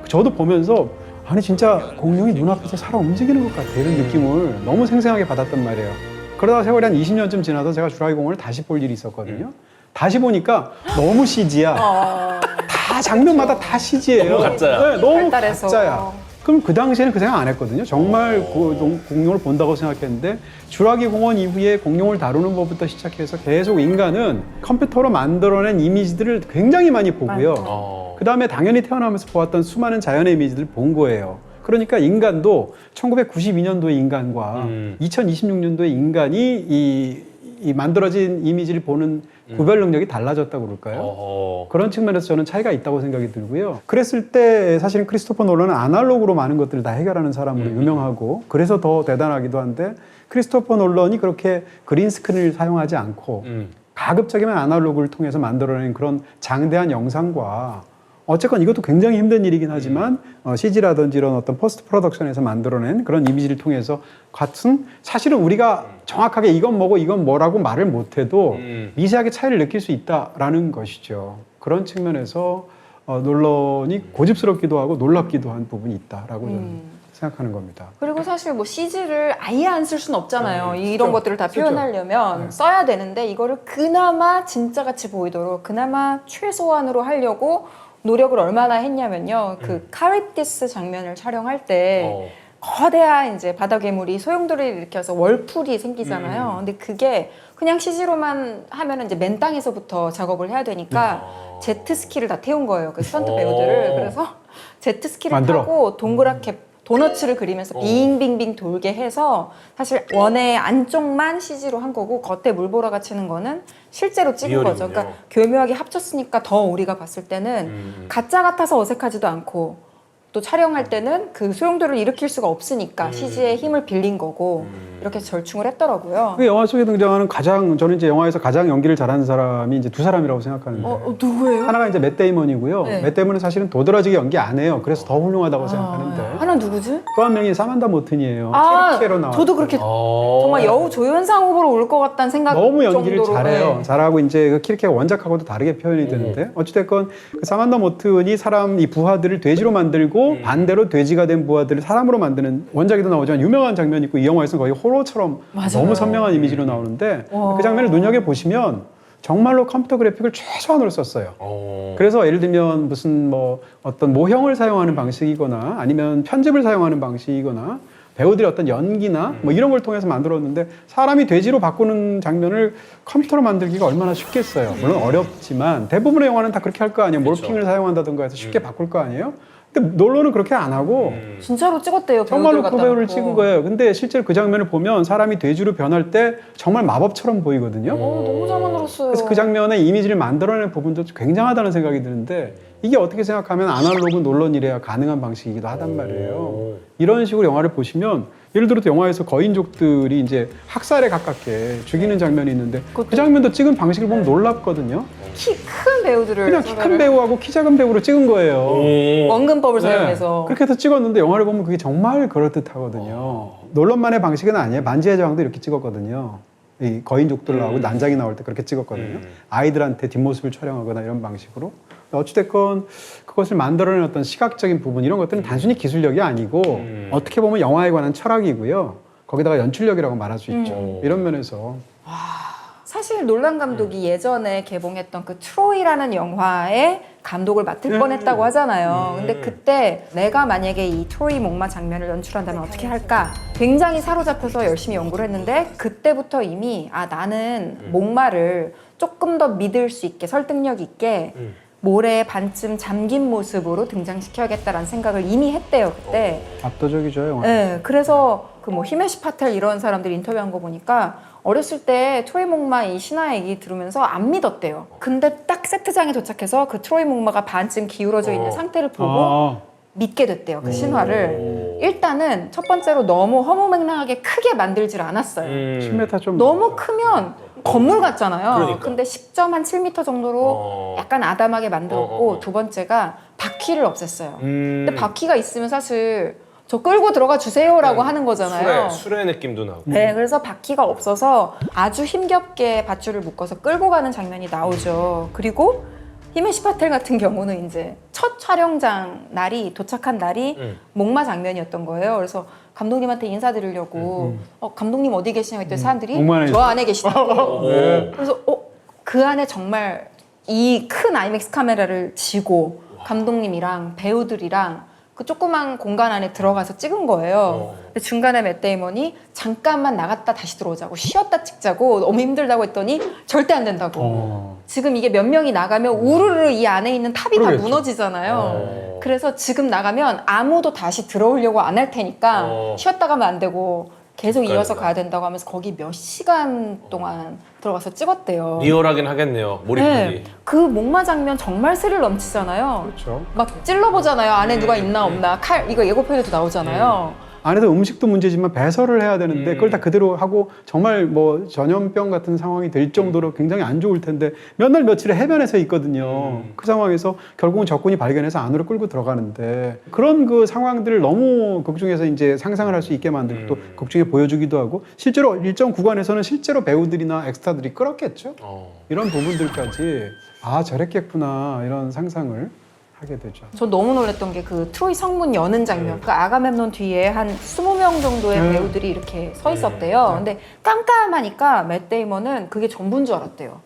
저도 보면서 아니 진짜 공룡이 눈앞에서 살아 움직이는 것 같아, 이런 느낌을 너무 생생하게 받았단 말이에요. 그러다 세월이 한 20년쯤 지나서 제가 주라기 공원을 다시 볼 일이 있었거든요. 다시 보니까 너무 CG야. 다 장면마다 다 CG예요. 너무 가짜야. 네, 너무 발달해서. 가짜야. 그럼 그 당시에는 그 생각 안 했거든요. 정말 그 공룡을 본다고 생각했는데, 주라기 공원 이후에 공룡을 다루는 법부터 시작해서 계속 인간은 컴퓨터로 만들어낸 이미지들을 굉장히 많이 보고요. 그 다음에 당연히 태어나면서 보았던 수많은 자연의 이미지들을 본 거예요. 그러니까 인간도 1992년도의 인간과 2026년도의 인간이 이 만들어진 이미지를 보는 구별 능력이 달라졌다고 그럴까요? 그런 측면에서 저는 차이가 있다고 생각이 들고요. 그랬을 때 사실은 크리스토퍼 놀란은 아날로그로 많은 것들을 다 해결하는 사람으로 유명하고, 그래서 더 대단하기도 한데, 크리스토퍼 놀란이 그렇게 그린 스크린을 사용하지 않고 가급적이면 아날로그를 통해서 만들어낸 그런 장대한 영상과, 어쨌건 이것도 굉장히 힘든 일이긴 하지만 CG라든지 이런 어떤 포스트 프로덕션에서 만들어낸 그런 이미지를 통해서 같은, 사실은 우리가 정확하게 이건 뭐고 이건 뭐라고 말을 못해도 미세하게 차이를 느낄 수 있다라는 것이죠. 그런 측면에서 놀란이 고집스럽기도 하고 놀랍기도 한 부분이 있다라고 저는 생각하는 겁니다. 그리고 사실 뭐 CG를 아예 안 쓸 수는 없잖아요. 이런 쓰죠. 것들을 다 쓰죠. 표현하려면 써야 되는데, 이거를 그나마 진짜같이 보이도록 그나마 최소한으로 하려고 노력을 얼마나 했냐면요. 그 카리브디스 장면을 촬영할 때 거대한 이제 바다 괴물이 소용돌이를 일으켜서 월풀이 생기잖아요. 근데 그게 그냥 CG로만 하면은 이제 맨 땅에서부터 작업을 해야 되니까 제트스키를 다 태운 거예요. 그 스턴트 배우들을. 그래서 제트스키를 만들어. 타고 동그랗게 도너츠를 그리면서 빙빙빙 돌게 해서, 사실 원의 안쪽만 CG로 한 거고 겉에 물보라가 치는 거는 실제로 찍은 거죠. 리얼이군요. 그러니까 교묘하게 합쳤으니까 더 우리가 봤을 때는 가짜 같아서 어색하지도 않고, 또 촬영할 때는 그 소용돌이를 일으킬 수가 없으니까 CG의 힘을 빌린 거고, 이렇게 절충을 했더라고요. 그 영화 속에 등장하는 저는 이제 영화에서 가장 연기를 잘하는 사람이 이제 두 사람이라고 생각하는데, 누구예요? 하나가 이제 맷 데이먼이고요. 네. 맷 데이먼은 사실은 도드라지게 연기 안 해요. 그래서 더 훌륭하다고 생각하는데, 하나 누구지? 또 한 명이 사만다 모튼이에요. 아, 키르케로 나왔. 저도 그렇게 정말 여우 조연상 후보로 올 것 같다는 생각 너무 연기를 정도로, 잘해요. 네. 잘하고 이제 그 키르케가 원작하고도 다르게 표현이 되는데 어찌됐건 그 사만다 모튼이 이 부하들을 돼지로 만들고 반대로 돼지가 된 부하들을 사람으로 만드는 원작에도 나오지만 유명한 장면이 있고 이 영화에서는 거의 호러처럼 맞아요. 너무 선명한 이미지로 나오는데 와. 그 장면을 눈여겨 보시면 정말로 컴퓨터 그래픽을 최소한으로 썼어요. 그래서 예를 들면 무슨 뭐 어떤 모형을 사용하는 방식이거나 아니면 편집을 사용하는 방식이거나 배우들의 어떤 연기나 뭐 이런 걸 통해서 만들었는데 사람이 돼지로 바꾸는 장면을 컴퓨터로 만들기가 얼마나 쉽겠어요. 물론 어렵지만 대부분의 영화는 다 그렇게 할 거 아니에요. 몰핑을 사용한다든가 해서 쉽게 바꿀 거 아니에요. 근데 놀러는 그렇게 안 하고 진짜로 찍었대요. 정말로 배우들 그 갖다 배우를 놓고. 찍은 거예요. 근데 실제로 그 장면을 보면 사람이 돼지로 변할 때 정말 마법처럼 보이거든요. 너무 잘 만들었어요. 그래서 그 장면의 이미지를 만들어낸 부분도 굉장하다는 생각이 드는데 이게 어떻게 생각하면 아날로그 논란이래야 가능한 방식이기도 하단 말이에요. 이런 식으로 영화를 보시면 예를 들어 영화에서 거인족들이 이제 학살에 가깝게 죽이는 장면이 있는데 그 장면도 찍은 방식을 보면 놀랍거든요. 키 큰 배우들을 그냥 키 큰 섭외를 배우하고 키 작은 배우로 찍은 거예요. 원근법을 네. 사용해서 그렇게 해서 찍었는데 영화를 보면 그게 정말 그럴듯하거든요. 논란만의 방식은 아니에요. 반지의 제왕도 이렇게 찍었거든요. 이 거인족들 나오고 난장이 나올 때 그렇게 찍었거든요. 아이들한테 뒷모습을 촬영하거나 이런 방식으로. 어찌됐건 그것을 만들어낸 어떤 시각적인 부분 이런 것들은 단순히 기술력이 아니고 어떻게 보면 영화에 관한 철학이고요. 거기다가 연출력이라고 말할 수 있죠. 이런 면에서 사실 놀란 감독이 예전에 개봉했던 그 트로이라는 영화의 감독을 맡을 뻔했다고 하잖아요. 근데 그때 내가 만약에 이 트로이 목마 장면을 연출한다면 어떻게 할까? 굉장히 사로잡혀서 열심히 연구를 했는데 그때부터 이미 나는 목마를 조금 더 믿을 수 있게 설득력 있게 모래에 반쯤 잠긴 모습으로 등장시켜야겠다라는 생각을 이미 했대요 그때. 압도적이죠 영화. 네, 그래서 그 뭐 히메시 파텔 이런 사람들이 인터뷰한 거 보니까 어렸을 때 트로이 목마 이 신화 얘기 들으면서 안 믿었대요. 근데 딱 세트장에 도착해서 그 트로이 목마가 반쯤 기울어져 있는 상태를 보고 믿게 됐대요 그 신화를. 일단은 첫 번째로 너무 허무맹랑하게 크게 만들질 않았어요. 10m 좀 너무 크면 건물 같잖아요. 그러니까. 근데 10점 한 7m 정도로 약간 아담하게 만들었고 두 번째가 바퀴를 없앴어요. 근데 바퀴가 있으면 사실 저 끌고 들어가 주세요라고 하는 거잖아요. 수레 느낌도 나고. 네, 그래서 바퀴가 없어서 아주 힘겹게 밧줄을 묶어서 끌고 가는 장면이 나오죠. 그리고 히메시 파텔 같은 경우는 이제 첫 촬영장 날이 도착한 날이 목마 장면이었던 거예요. 그래서 감독님한테 인사드리려고 감독님 어디 계시냐고 했더니 사람들이 목마 안에 저 안에 계시다고. 네. 그래서 그 안에 정말 이 큰 아이맥스 카메라를 쥐고 감독님이랑 배우들이랑 그 조그만 공간 안에 들어가서 찍은 거예요. 근데 중간에 맷 데이먼이 잠깐만 나갔다 다시 들어오자고 쉬었다 찍자고 너무 힘들다고 했더니 절대 안 된다고. 지금 이게 몇 명이 나가면 우르르 이 안에 있는 탑이 다 그러겠죠. 무너지잖아요. 그래서 지금 나가면 아무도 다시 들어오려고 안 할 테니까 쉬었다 가면 안 되고 계속 이어서 가야 된다고 하면서 거기 몇 시간 동안 들어가서 찍었대요. 리얼하긴 하겠네요. 몰입하기. 네, 그 목마 장면 정말 스릴 넘치잖아요. 그렇죠. 막 찔러보잖아요. 안에 누가 있나 없나. 칼 이거 예고편에도 나오잖아요. 안에도 음식도 문제지만 배설을 해야 되는데 그걸 다 그대로 하고 정말 뭐 전염병 같은 상황이 될 정도로 굉장히 안 좋을 텐데 몇 날 며칠을 해변에서 있거든요. 그 상황에서 결국은 적군이 발견해서 안으로 끌고 들어가는데 그런 그 상황들을 너무 극 중에서 이제 상상을 할 수 있게 만들고 또 극 중에 보여주기도 하고 실제로 일정 구간에서는 실제로 배우들이나 엑스트라들이 끌었겠죠. 이런 부분들까지 저랬겠구나 이런 상상을 하게 되죠. 저 너무 놀랐던 게 그 트로이 성문 여는 장면. 그 아가멤논 뒤에 한 20명 정도의 배우들이 이렇게 서 있었대요. 근데 깜깜하니까 맷 데이먼은 그게 전부인 줄 알았대요.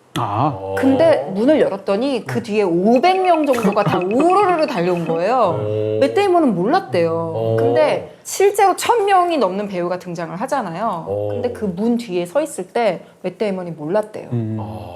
근데 문을 열었더니 그 뒤에 500명 정도가 다 우르르르 달려온 거예요. 맷 데이먼은 몰랐대요. 근데 실제로 1000명이 넘는 배우가 등장을 하잖아요. 근데 그 문 뒤에 서 있을 때 맷 데이먼이 몰랐대요.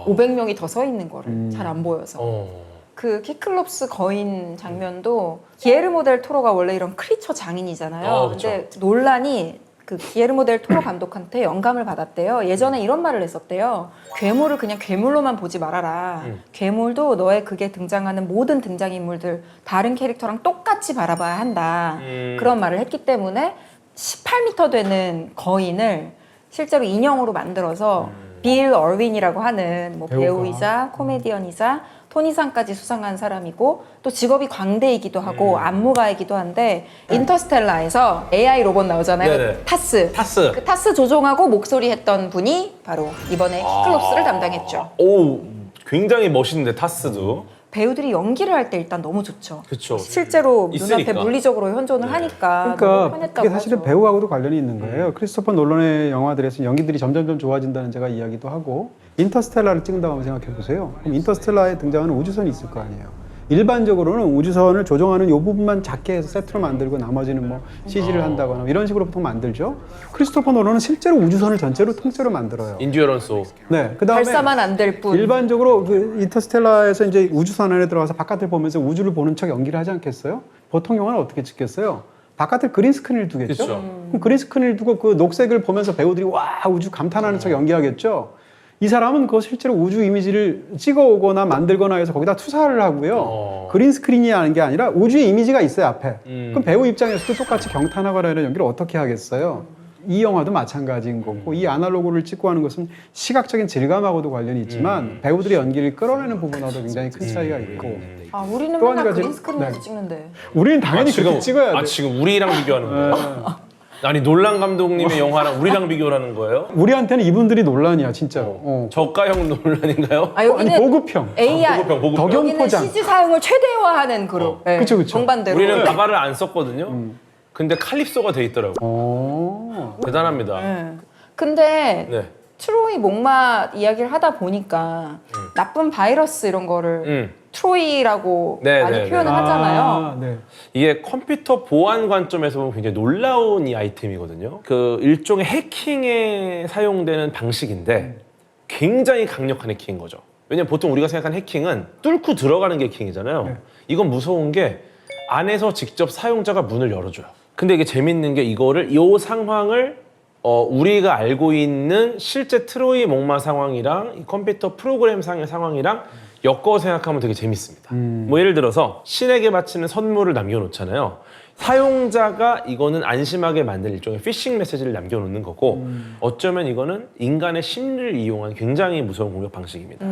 500명이 더 서 있는 거를 잘 안 보여서. 그 키클롭스 거인 장면도 기에르모 델 토로가 원래 이런 크리처 장인이잖아요. 근데 논란이 그 기에르모 델 토로 감독한테 영감을 받았대요. 예전에 이런 말을 했었대요. 괴물을 그냥 괴물로만 보지 말아라. 괴물도 너의 극에 등장하는 모든 등장인물들 다른 캐릭터랑 똑같이 바라봐야 한다. 그런 말을 했기 때문에 18m 되는 거인을 실제로 인형으로 만들어서 빌 얼윈이라고 하는 뭐 배우가. 배우이자 코미디언이자 토니상까지 수상한 사람이고 또 직업이 광대이기도 하고 안무가이기도 한데 인터스텔라에서 AI 로봇 나오잖아요. 네네. 타스. 타스. 그 타스 조종하고 목소리 했던 분이 바로 이번에 키클롭스를 담당했죠. 오, 굉장히 멋있는데 타스도. 배우들이 연기를 할 때 일단 너무 좋죠. 그쵸. 실제로 있으니까. 눈앞에 물리적으로 현존을 하니까 너무 그러니까 편했다고 그게 사실은 하죠. 배우하고도 관련이 있는 거예요. 크리스토퍼 놀런의 영화들에서 연기들이 점점점 좋아진다는 제가 이야기도 하고 인터스텔라를 찍는다고 한번 생각해 보세요. 그럼 인터스텔라에 등장하는 우주선이 있을 거 아니에요. 일반적으로는 우주선을 조종하는 이 부분만 작게 해서 세트로 만들고 나머지는 뭐 CG를 한다거나 이런 식으로 보통 만들죠. 크리스토퍼 놀런은 실제로 우주선을 전체로 통째로 만들어요. 인듀어런스. 네, 그다음에 발사만 안 될 뿐. 일반적으로 그 인터스텔라에서 이제 우주선 안에 들어가서 바깥을 보면서 우주를 보는 척 연기를 하지 않겠어요? 보통 영화는 어떻게 찍겠어요? 바깥에 그린 스크린을 두겠죠. 그쵸. 그럼 그린 스크린을 두고 그 녹색을 보면서 배우들이 와 우주 감탄하는 척 연기하겠죠. 이 사람은 그 실제로 우주 이미지를 찍어오거나 만들거나 해서 거기다 투사를 하고요. 그린 스크린이 하는 게 아니라 우주의 이미지가 있어요 앞에. 그럼 배우 입장에서도 똑같이 경탄하거나 이런 연기를 어떻게 하겠어요? 이 영화도 마찬가지인 거고 이 아날로그를 찍고 하는 것은 시각적인 질감하고도 관련이 있지만 배우들의 연기를 끌어내는 부분하고도 굉장히 큰 차이가 있고 아 우리는 또 맨날 한 가지- 그린 스크린에서 네. 찍는데. 우리는 당연히 그렇게 찍어야 돼. 지금 우리랑 비교하는 거예요? 아니 놀란 감독님의 영화랑 우리랑 비교를 하는 거예요? 우리한테는 이분들이 논란이야 진짜로. 저가형 논란인가요? 아 여기는 아니 보급형. AI 보급형. 덕영 여기는 포장. CG 사용을 최대화하는 그룹. 네, 그쵸. 정반대로. 우리는 가발을 안 썼거든요. 근데 칼립소가 돼 있더라고. 대단합니다. 네. 근데 네. 트로이 목마 이야기를 하다 보니까 나쁜 바이러스 이런 거를 트로이라고 네, 많이 네, 표현을 하잖아요. 아, 네. 이게 컴퓨터 보안 관점에서 보면 굉장히 놀라운 이 아이템이거든요. 그 일종의 해킹에 사용되는 방식인데 굉장히 강력한 해킹인 거죠. 왜냐면 보통 우리가 생각하는 해킹은 뚫고 들어가는 게 해킹이잖아요. 네. 이건 무서운 게 안에서 직접 사용자가 문을 열어줘요. 근데 이게 재밌는 게 이거를 이 상황을 우리가 알고 있는 실제 트로이 목마 상황이랑 이 컴퓨터 프로그램상의 상황이랑 엮어 생각하면 되게 재밌습니다. 뭐 예를 들어서 신에게 바치는 선물을 남겨놓잖아요. 사용자가 이거는 안심하게 만든 일종의 피싱 메시지를 남겨놓는 거고 어쩌면 이거는 인간의 심리를 이용한 굉장히 무서운 공격 방식입니다.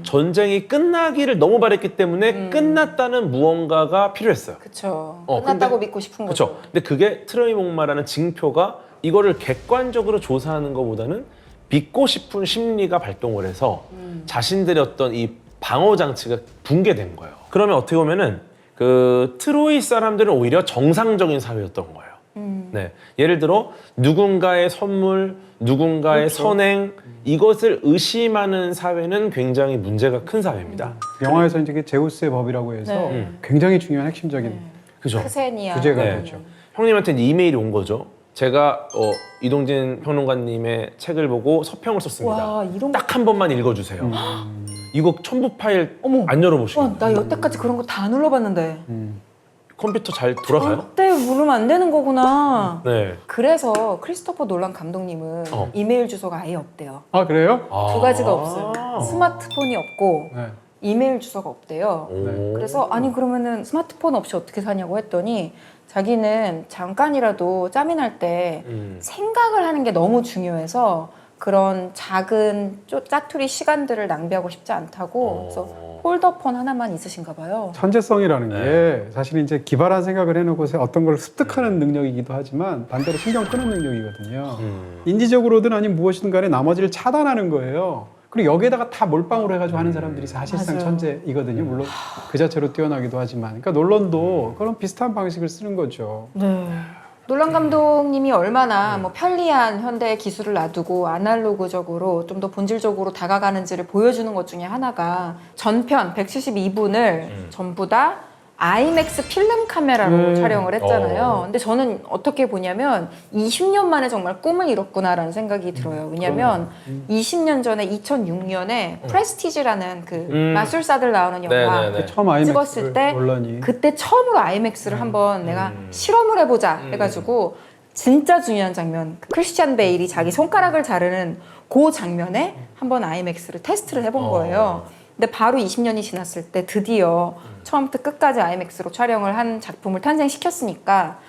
전쟁이 끝나기를 너무 바랬기 때문에 끝났다는 무언가가 필요했어요. 그쵸. 어, 끝났다고 근데- 믿고 싶은 거죠. 그렇죠. 근데 그게 트로이 목마라는 징표가 이거를 객관적으로 조사하는 것보다는 믿고 싶은 심리가 발동을 해서 자신들의 어떤 이 방어 장치가 붕괴된 거예요. 그러면 어떻게 보면은 그 트로이 사람들은 오히려 정상적인 사회였던 거예요. 네. 예를 들어 누군가의 선물, 누군가의 선행 이것을 의심하는 사회는 굉장히 문제가 큰 사회입니다. 영화에서 이제 그 제우스의 법이라고 해서 네. 굉장히 중요한 핵심적인 그죠? 크세니아. 주제가 네. 되죠. 형님한테 이메일이 온 거죠. 제가 이동진 평론가님의 책을 보고 서평을 썼습니다. 와 이런 거. 딱 한 번만 읽어주세요. 이거 첨부 파일 안 열어보시고 와, 나 여태까지 그런 거 다 눌러봤는데 컴퓨터 잘 돌아가요? 절대 누르면 안 되는 거구나. 네. 그래서 크리스토퍼 놀란 감독님은 어. 이메일 주소가 아예 없대요. 아 그래요? 두 가지가 없어요. 스마트폰이 없고 네. 이메일 주소가 없대요. 오. 그래서 아니 그러면은 스마트폰 없이 어떻게 사냐고 했더니 자기는 잠깐이라도 짬이 날 때 생각을 하는 게 너무 중요해서 그런 작은 짜투리 시간들을 낭비하고 싶지 않다고 그래서 폴더폰 하나만 있으신가 봐요. 천재성이라는 게 사실 이제 기발한 생각을 해놓고서 어떤 걸 습득하는 능력이기도 하지만 반대로 신경 끄는 능력이거든요. 인지적으로든 아니면 무엇이든 간에 나머지를 차단하는 거예요. 그리고 여기에다가 다 몰빵으로 해가지고 하는 사람들이 사실상 맞아요. 천재이거든요. 물론 그 자체로 뛰어나기도 하지만. 그러니까 논란도 그런 비슷한 방식을 쓰는 거죠. 네. 놀란 감독님이 얼마나 뭐 편리한 현대의 기술을 놔두고 아날로그적으로 좀 더 본질적으로 다가가는지를 보여주는 것 중에 하나가 전편 172분을 전부 다 아이맥스 필름 카메라로 촬영을 했잖아요. 근데 저는 어떻게 보냐면 20년 만에 정말 꿈을 이뤘구나라는 생각이 들어요. 왜냐면 20년 전에 2006년에 프레스티지라는 그 마술사들 나오는 영화 네네네. 처음 아이맥스 찍었을 때 논란이. 그때 처음으로 아이맥스를 한번 내가 실험을 해보자 해가지고 진짜 중요한 장면 크리스찬 베일이 자기 손가락을 자르는 그 장면에 한번 아이맥스를 테스트를 해본 거예요. 근데 바로 20년이 지났을 때 드디어 처음부터 끝까지 아이맥스로 촬영을 한 작품을 탄생시켰으니까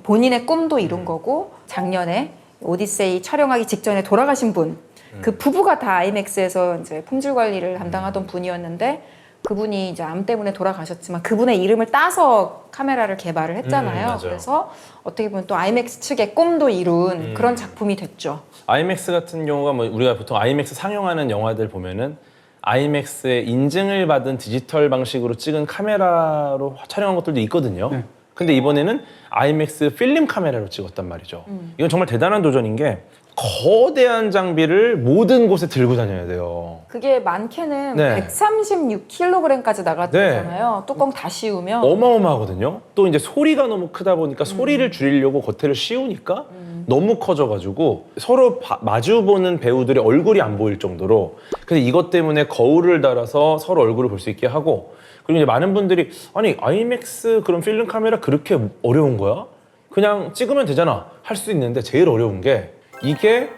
본인의 꿈도 이룬 거고 작년에 오디세이 촬영하기 직전에 돌아가신 분 그 부부가 다 아이맥스에서 이제 품질 관리를 담당하던 분이었는데 그분이 이제 암 때문에 돌아가셨지만 그분의 이름을 따서 카메라를 개발을 했잖아요. 맞아요. 그래서 어떻게 보면 또 아이맥스 측의 꿈도 이룬 그런 작품이 됐죠. 아이맥스 같은 경우가 뭐 우리가 보통 아이맥스 상영하는 영화들 보면은 아이맥스의 인증을 받은 디지털 방식으로 찍은 카메라로 촬영한 것들도 있거든요. 네. 근데 이번에는 아이맥스 필름 카메라로 찍었단 말이죠. 이건 정말 대단한 도전인 게 거대한 장비를 모든 곳에 들고 다녀야 돼요. 그게 많게는 네. 136kg까지 나갔잖아요. 뚜껑 다 씌우면. 어마어마하거든요. 또 이제 소리가 너무 크다 보니까 소리를 줄이려고 겉에를 씌우니까 너무 커져가지고 서로 마주 보는 배우들의 얼굴이 안 보일 정도로. 그래서 이것 때문에 거울을 달아서 서로 얼굴을 볼 수 있게 하고, 그리고 이제 많은 분들이 아니 아이맥스 그런 필름 카메라 그렇게 어려운 거야? 그냥 찍으면 되잖아 할 수 있는데 제일 어려운 게 이게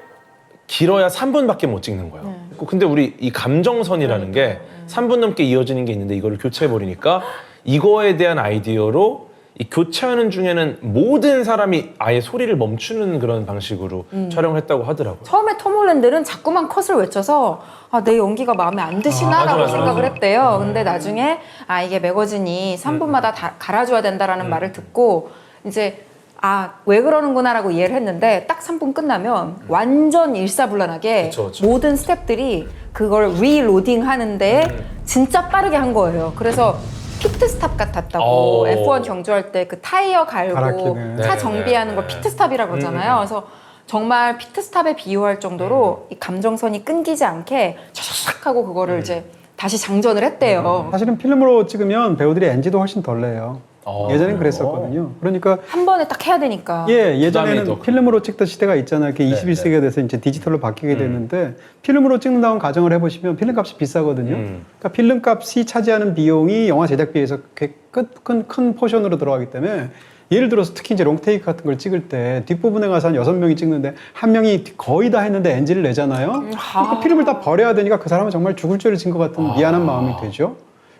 길어야 3분밖에 못 찍는 거예요. 근데 우리 이 감정선이라는 게 3분 넘게 이어지는 게 있는데 이거를 교체해버리니까 이거에 대한 아이디어로 이 교체하는 중에는 모든 사람이 아예 소리를 멈추는 그런 방식으로 촬영을 했다고 하더라고요. 처음에 톰 홀랜드는 자꾸만 컷을 외쳐서 아, 내 연기가 마음에 안 드시나라고 맞아. 생각을 했대요. 근데 나중에 아 이게 매거진이 3분마다 다 갈아줘야 된다라는 말을 듣고 이제 아, 왜 그러는구나라고 이해를 했는데 딱 3분 끝나면 완전 일사불란하게 그쵸. 모든 스태프들이 그걸 리로딩 하는데 진짜 빠르게 한 거예요. 그래서 피트스탑 같았다고 F1 경주할 때 그 타이어 갈고 갈아끼는. 차 네, 정비하는 네, 걸 네. 피트스탑이라고 그러잖아요. 그래서 정말 피트스탑에 비유할 정도로 이 감정선이 끊기지 않게 샥샥 하고 그거를 이제 다시 장전을 했대요. 사실은 필름으로 찍으면 배우들이 NG도 훨씬 덜 내요. 예전엔 그랬었거든요. 그러니까 한 번에 딱 해야 되니까. 부담이 더 예전에는 크고. 필름으로 찍던 시대가 있잖아요. 그게 21세기가 돼서 이제 디지털로 바뀌게 됐는데 필름으로 찍는다고 가정을 해보시면 필름 값이 비싸거든요. 그러니까 필름 값이 차지하는 비용이 영화 제작비에서 큰 포션으로 들어가기 때문에 예를 들어서 특히 이제 롱테이크 같은 걸 찍을 때 뒷부분에 가서 한 6명이 찍는데 한 명이 거의 다 했는데 NG를 내잖아요. 그러니까 필름을 다 버려야 되니까 그 사람은 정말 죽을 죄를 진 것 같은 미안한 마음이 되죠.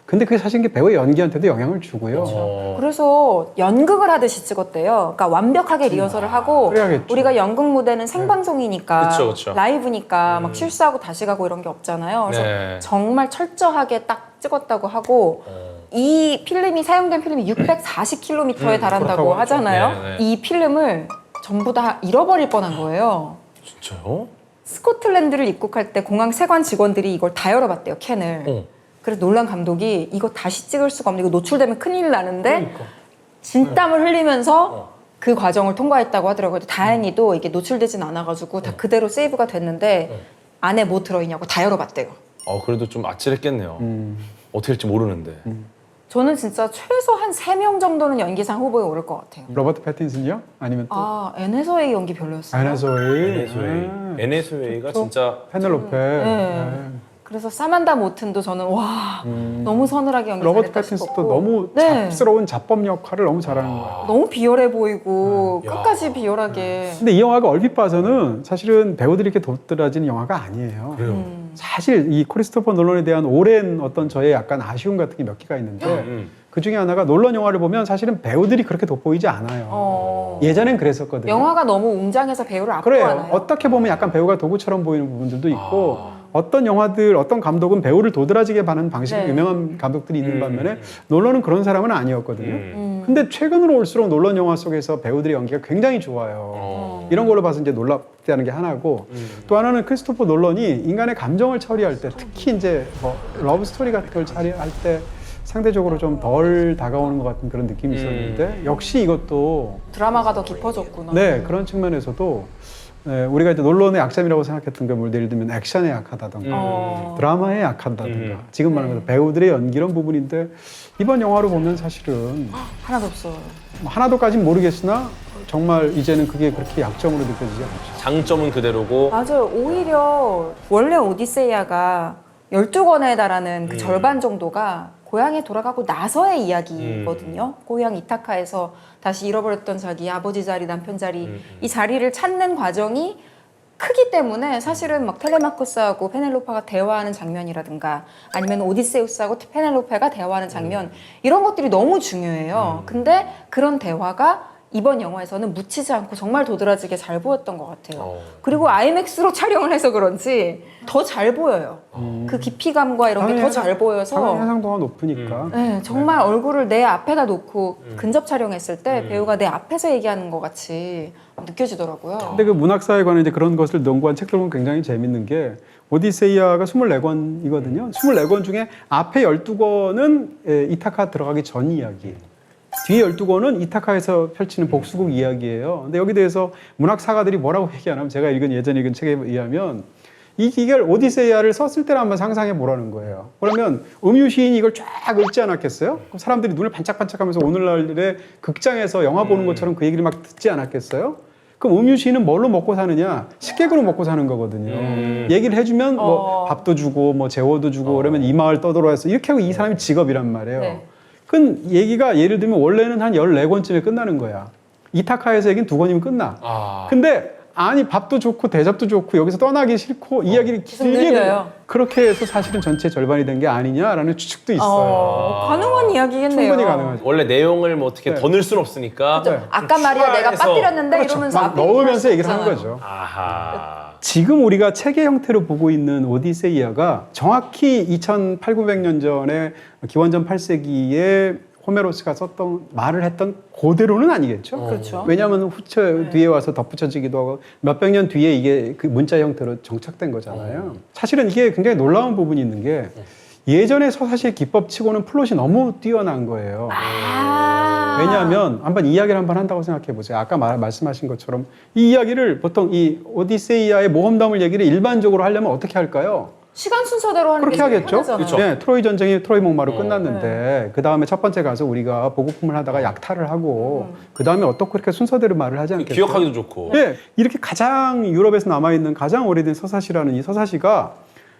근데 그게 사실 배우의 연기한테도 영향을 주고요. 그래서 연극을 하듯이 찍었대요. 그러니까 완벽하게 리허설을 하고 그래야겠죠. 우리가 연극 무대는 생방송이니까 그쵸, 그쵸. 라이브니까 막 실수하고 다시 가고 이런 게 없잖아요. 그래서 네. 정말 철저하게 딱 찍었다고 하고 이 필름이 사용된 필름이 640km에 달한다고 그렇다고 하잖아요. 하죠. 네, 네. 이 필름을 전부 다 잃어버릴 뻔한 거예요. 진짜요? 스코틀랜드를 입국할 때 공항 세관 직원들이 이걸 다 열어봤대요, 캔을. 그래서 놀란 감독이 이거 다시 찍을 수가 없는데 이거 노출되면 큰일 나는데 진땀을 흘리면서 그 과정을 통과했다고 하더라고요. 다행히도 이게 노출되진 않아가지고 다 그대로 세이브가 됐는데 안에 뭐 들어있냐고 다 열어봤대요. 그래도 좀 아찔했겠네요. 어떻게 될지 모르는데. 저는 진짜 최소 한 3명 정도는 연기상 후보에 오를 것 같아요. 로버트 패틴슨요? 아니면 또 아, 앤해서웨이 연기 별로였어요. 애나소웨이, NSWA가 진짜 페넬로페. 네. 그래서 사만다 모튼도 저는 와 너무 서늘하게 연기 로버트 잘했다 패틴슨도 싶었고 너무 네. 잡스러운 잡범 역할을 너무 잘하는 거예요. 너무 비열해 보이고 끝까지 비열하게 근데 이 영화가 얼핏 봐서는 사실은 배우들이 이렇게 도드라지는 영화가 아니에요. 사실 이 크리스토퍼 놀런에 대한 오랜 어떤 저의 약간 아쉬움 같은 게 몇 개가 있는데 그 중에 하나가 놀런 영화를 보면 사실은 배우들이 그렇게 돋보이지 않아요. 예전엔 그랬었거든요. 영화가 너무 웅장해서 배우를 그래요. 압도하나요? 어떻게 보면 약간 배우가 도구처럼 보이는 부분들도 있고 어떤 영화들, 어떤 감독은 배우를 도드라지게 하는 방식으로 네. 유명한 감독들이 있는 반면에 놀런은 그런 사람은 아니었거든요. 근데 최근으로 올수록 놀런 영화 속에서 배우들의 연기가 굉장히 좋아요. 이런 걸로 봐서 이제 놀랍다는 게 하나고 또 하나는 크리스토퍼 놀런이 인간의 감정을 처리할 때 특히 이제 뭐 러브 스토리 같은 걸 처리할 때 상대적으로 좀 덜 다가오는 것 같은 그런 느낌이 있었는데 역시 이것도 드라마가 더 깊어졌구나. 네 그런 측면에서도 네, 우리가 이제 놀런의 약점이라고 생각했던 게 뭐 예를 들면 액션에 약하다던가 드라마에 약하다던가 지금 말하는 대로 배우들의 연기 이런 부분인데 이번 영화로 보면 사실은 하나도 없어요. 하나도까진 모르겠으나 정말 이제는 그게 그렇게 약점으로 느껴지지 않죠. 장점은 그대로고 맞아요. 오히려 원래 오디세이아가 12권에 달하는 그 절반 정도가 고향에 돌아가고 나서의 이야기거든요. 고향 이타카에서 다시 잃어버렸던 자기 아버지 자리, 남편 자리 이 자리를 찾는 과정이 크기 때문에 사실은 막 텔레마쿠스하고 페넬로페가 대화하는 장면이라든가 아니면 오디세우스하고 페넬로페가 대화하는 장면 이런 것들이 너무 중요해요. 근데 그런 대화가 이번 영화에서는 묻히지 않고 정말 도드라지게 잘 보였던 것 같아요. 그리고 IMAX로 촬영을 해서 그런지 더 잘 보여요. 그 깊이감과 이런 게 더 잘 보여서 당연히 해상도가 높으니까. 네, 정말 얼굴을 내 앞에다 놓고 근접 촬영했을 때 배우가 내 앞에서 얘기하는 것 같이 느껴지더라고요. 근데 그 문학사에 관한 이제 그런 것을 연구한 책들 보면 굉장히 재밌는 게 오디세이아가 24권이거든요. 24권 중에 앞에 12권은 이타카 들어가기 전 이야기. 뒤에 12권은 이타카에서 펼치는 복수국 이야기예요. 근데 여기 대해서 문학사가들이 뭐라고 얘기하냐면 제가 예전에 읽은 책에 의하면 이걸 오디세이아를 썼을 때를 한번 상상해 보라는 거예요. 그러면 음유 시인이 이걸 쫙 읽지 않았겠어요? 그럼 사람들이 눈을 반짝반짝하면서 오늘날의 극장에서 영화 보는 것처럼 그 얘기를 막 듣지 않았겠어요? 그럼 음유 시인은 뭘로 먹고 사느냐? 식객으로 먹고 사는 거거든요. 얘기를 해주면 뭐 밥도 주고 뭐 재워도 주고 그러면 이 마을 떠돌아서 이렇게 하고 이 사람이 직업이란 말이에요. 네. 그 얘기가 예를 들면 원래는 한 14권쯤에 끝나는 거야. 이타카에서 얘기는 2권이면 끝나. 근데 아니 밥도 좋고 대접도 좋고 여기서 떠나기 싫고 이야기를 계속 길게 늘려요. 그렇게 해서 사실은 전체 절반이 된 게 아니냐라는 추측도 있어요. 가능한 이야기겠네요. 충분히 가능하죠. 원래 내용을 뭐 어떻게 네. 더 넣을 수는 없으니까. 네. 아까 말이야 내가 추가해서. 빠뜨렸는데 그렇죠. 이러면서 막 앞에 넣으면서 얘기할 얘기를 수 하는 없잖아요. 거죠. 아하. 지금 우리가 책의 형태로 보고 있는 오디세이아가 정확히 2800년 전에 기원전 8세기에 호메로스가 썼던 말을 했던 그대로는 아니겠죠. 그렇죠. 왜냐하면 후처 뒤에 와서 덧붙여지기도 하고 몇백 년 뒤에 이게 그 문자 형태로 정착된 거잖아요. 사실은 이게 굉장히 놀라운 부분이 있는 게 예전의 서사시의 기법치고는 플롯이 너무 뛰어난 거예요. 왜냐하면 한번 이야기를 한번 한다고 생각해 보세요. 아까 말씀하신 것처럼 이 이야기를 보통 이 오디세이아의 모험담을 얘기를 일반적으로 하려면 어떻게 할까요? 시간 순서대로 하는 게 그렇게 하겠죠. 편하잖아요. 네, 트로이 전쟁이 트로이 목마로 끝났는데 그 다음에 첫 번째 가서 우리가 보급품을 하다가 약탈을 하고 그 다음에 어떻게 그렇게 순서대로 말을 하지 않겠어요? 기억하기도 좋고. 네, 이렇게 가장 유럽에서 남아 있는 가장 오래된 서사시라는 이 서사시가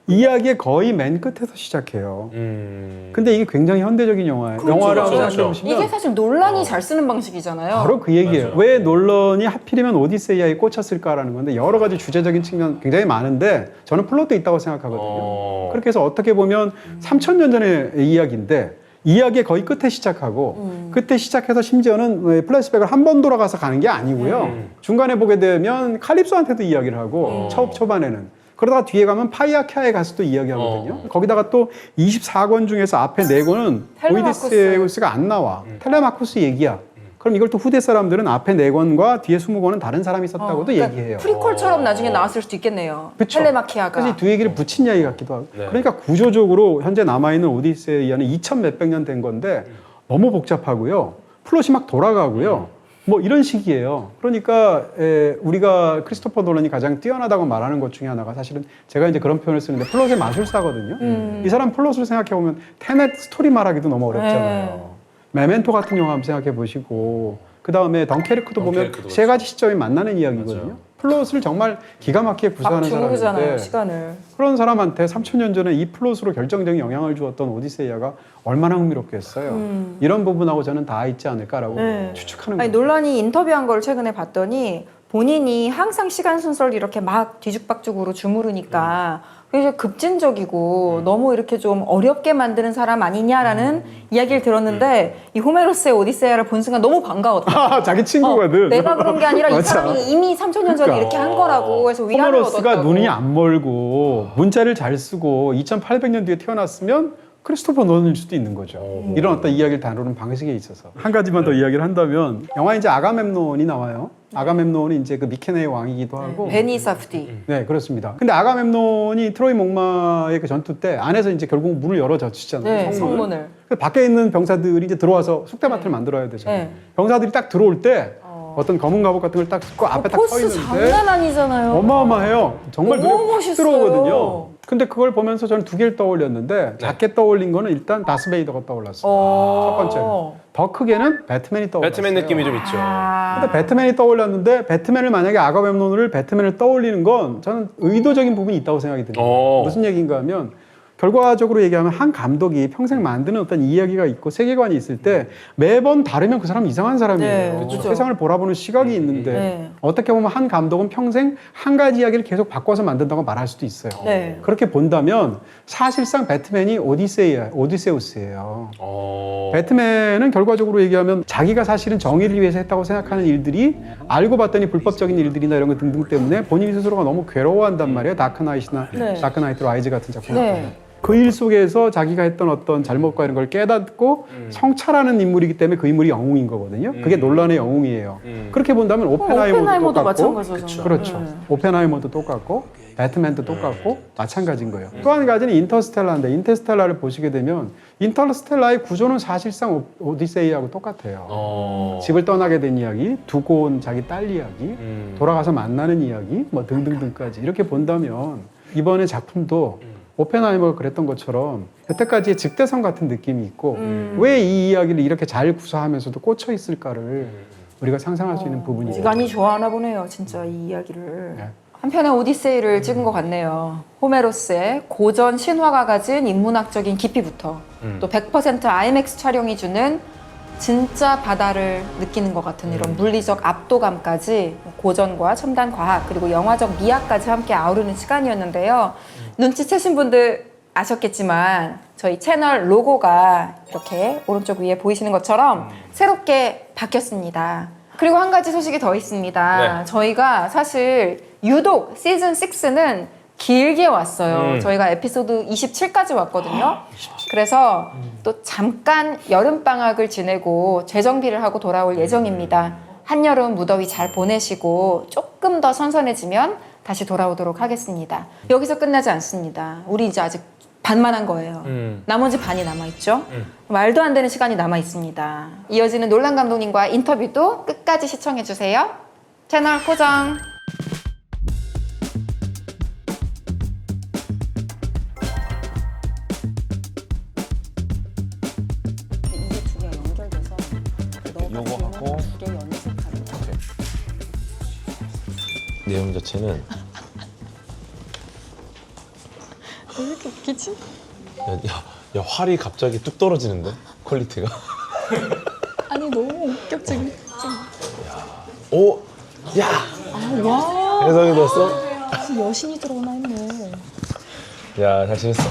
이야기의 거의 맨 끝에서 시작해요. 근데 이게 굉장히 현대적인 영화예요. 영화라고 그렇죠. 생각해 보시면 이게 사실 논란이 잘 쓰는 방식이잖아요. 바로 그 얘기예요. 왜 논란이 하필이면 오디세이아에 꽂혔을까라는 건데 여러 가지 주제적인 측면 굉장히 많은데 저는 플롯도 있다고 생각하거든요. 그렇게 해서 어떻게 보면 3000년 전의 이야기인데 이야기의 거의 끝에 시작하고 끝에 시작해서 심지어는 플래시백을 한 번 돌아가서 가는 게 아니고요. 중간에 보게 되면 칼립소한테도 이야기를 하고 초반에는 그러다가 뒤에 가면 파이아캬에 가서도 이야기하거든요. 거기다가 또 24권 중에서 앞에 4권은 텔레마쿠스. 오이디세우스가 안 나와. 텔레마쿠스 얘기야. 그럼 이걸 또 후대 사람들은 앞에 4권과 뒤에 20권은 다른 사람이 썼다고도 얘기해요. 프리퀄처럼 나중에 나왔을 수도 있겠네요. 그쵸. 텔레마키아가. 그래서 이 두 얘기를 붙인 이야기 같기도 하고. 네. 그러니까 구조적으로 현재 남아있는 오디세이아는 2000 몇백 년 된 건데 너무 복잡하고요. 플롯이 막 돌아가고요. 뭐 이런 식이에요. 그러니까 우리가 크리스토퍼 놀란이 가장 뛰어나다고 말하는 것 중에 하나가 사실은 제가 이제 그런 표현을 쓰는데 플롯의 마술사거든요. 이 사람 플롯을 생각해 보면 테넷 스토리 말하기도 너무 어렵잖아요. 메멘토 같은 영화 한번 생각해 보시고 그 다음에 덩케르크도 보면 덩케르크도 세 가지 시점이 만나는 이야기거든요. 플롯을 정말 기가 막히게 막 구사하는 주무잖아요, 사람인데 시간을. 그런 사람한테 3000년 전에 이 플롯으로 결정적인 영향을 주었던 오디세이아가 얼마나 흥미롭겠어요. 이런 부분하고 저는 다 있지 않을까라고 추측하는 아니, 거죠. 논란이 인터뷰한 걸 최근에 봤더니 본인이 항상 시간 순서를 이렇게 막 뒤죽박죽으로 주무르니까 굉장히 급진적이고 너무 이렇게 좀 어렵게 만드는 사람 아니냐라는 이야기를 들었는데 이 호메로스의 오디세이아를 본 순간 너무 반가웠다. 자기 친구거든. 내가 그런 게 아니라 이 맞아. 사람이 이미 3000년 전에 이렇게 한 거라고 해서 위안을 호메로스가 얻었다고. 눈이 안 멀고 문자를 잘 쓰고 2800년 뒤에 태어났으면 크리스토퍼 노lan일 수도 있는 거죠. 이런 어떤 이야기를 다루는 방식에 있어서. 한 가지만 더 이야기를 한다면 영화에 이제 아가멤논이 나와요. 아가멤논이 이제 그 미케네의 왕이기도 하고. 베니 사프디. 네, 그렇습니다. 근데 아가멤논이 트로이 목마의 그 전투 때 안에서 이제 결국 문을 열어 젖히잖아요. 네, 성문을. 그래서 밖에 있는 병사들이 이제 들어와서 숙대밭을 만들어야 되잖아요. 네. 병사들이 딱 들어올 때 어떤 검은 갑옷 같은 걸 딱 쓰고 앞에 딱 서 포스 있는데 장난 아니잖아요. 어마어마해요. 정말 너무 눈에 확 멋있어요. 들어오거든요. 근데 그걸 보면서 저는 두 개를 떠올렸는데 작게 떠올린 거는 일단 다스베이더가 떠올랐어요. 첫 번째는. 더 크게는 배트맨이 떠올랐어요. 배트맨 느낌이 좀 있죠. 근데 배트맨이 떠올랐는데 배트맨을 만약에 아가멤논을 배트맨을 떠올리는 건 저는 의도적인 부분이 있다고 생각이 듭니다. 무슨 얘기인가 하면 결과적으로 얘기하면 한 감독이 평생 만드는 어떤 이야기가 있고 세계관이 있을 때 매번 다르면 그 사람 이상한 사람이에요. 네, 그렇죠. 세상을 바라보는 시각이 있는데 네. 어떻게 보면 한 감독은 평생 한 가지 이야기를 계속 바꿔서 만든다고 말할 수도 있어요. 네. 그렇게 본다면 사실상 배트맨이 오디세우스예요. 배트맨은 결과적으로 얘기하면 자기가 사실은 정의를 위해서 했다고 생각하는 일들이 알고 봤더니 불법적인 일들이나 이런 것 등등 때문에 본인 스스로가 너무 괴로워한단 말이에요. 다크나이트나 네. 다크나이트 라이즈 같은 작품. 네. 그 일 속에서 자기가 했던 어떤 잘못과 이런 걸 깨닫고 성찰하는 인물이기 때문에 그 인물이 영웅인 거거든요. 그게 논란의 영웅이에요. 그렇게 본다면 오펜하이머도 똑같고, 마찬가지죠. 그렇죠. 네. 오펜하이머도 똑같고, 배트맨도 똑같고 마찬가지인 거예요. 또 한 가지는 인터스텔라인데 인터스텔라를 보시게 되면 인터스텔라의 구조는 사실상 오디세이하고 똑같아요. 집을 떠나게 된 이야기, 두고 온 자기 딸 이야기, 돌아가서 만나는 이야기, 뭐 등등등까지 이렇게 본다면 이번에 작품도 오펜하이머가 그랬던 것처럼 여태까지의 즉대성 같은 느낌이 있고 왜 이 이야기를 이렇게 잘 구사하면서도 꽂혀 있을까를 우리가 상상할 수 있는 부분이에요. 많이 좋아하나 보네요, 진짜 이 이야기를. 네. 한편의 오디세이를 찍은 것 같네요. 호메로스의 고전 신화가 가진 인문학적인 깊이부터 또 100% IMAX 촬영이 주는 진짜 바다를 느끼는 것 같은 이런 물리적 압도감까지 고전과 첨단 과학 그리고 영화적 미학까지 함께 아우르는 시간이었는데요. 눈치채신 분들 아셨겠지만 저희 채널 로고가 이렇게 오른쪽 위에 보이시는 것처럼 새롭게 바뀌었습니다. 그리고 한 가지 소식이 더 있습니다. 네. 저희가 사실 유독 시즌 6는 길게 왔어요. 저희가 에피소드 27까지 왔거든요. 그래서 또 잠깐 여름방학을 지내고 재정비를 하고 돌아올 예정입니다. 한여름 무더위 잘 보내시고 조금 더 선선해지면 다시 돌아오도록 하겠습니다. 여기서 끝나지 않습니다. 우리 이제 아직 반만 한 거예요. 나머지 반이 남아있죠. 말도 안 되는 시간이 남아있습니다. 이어지는 놀란 감독님과 인터뷰도 끝까지 시청해주세요. 채널 고정! 이게 두 개가 연결돼서 요거 하고 두개 연습하는 거. 내용 자체는 왜 이렇게 웃기지? 야 활이 갑자기 뚝 떨어지는데 퀄리티가. 아니 너무 웃겨 지금. 오, 야, 와, 해성이 됐어? 무슨 여신이 들어오나 했네. 야, 잘 지냈어?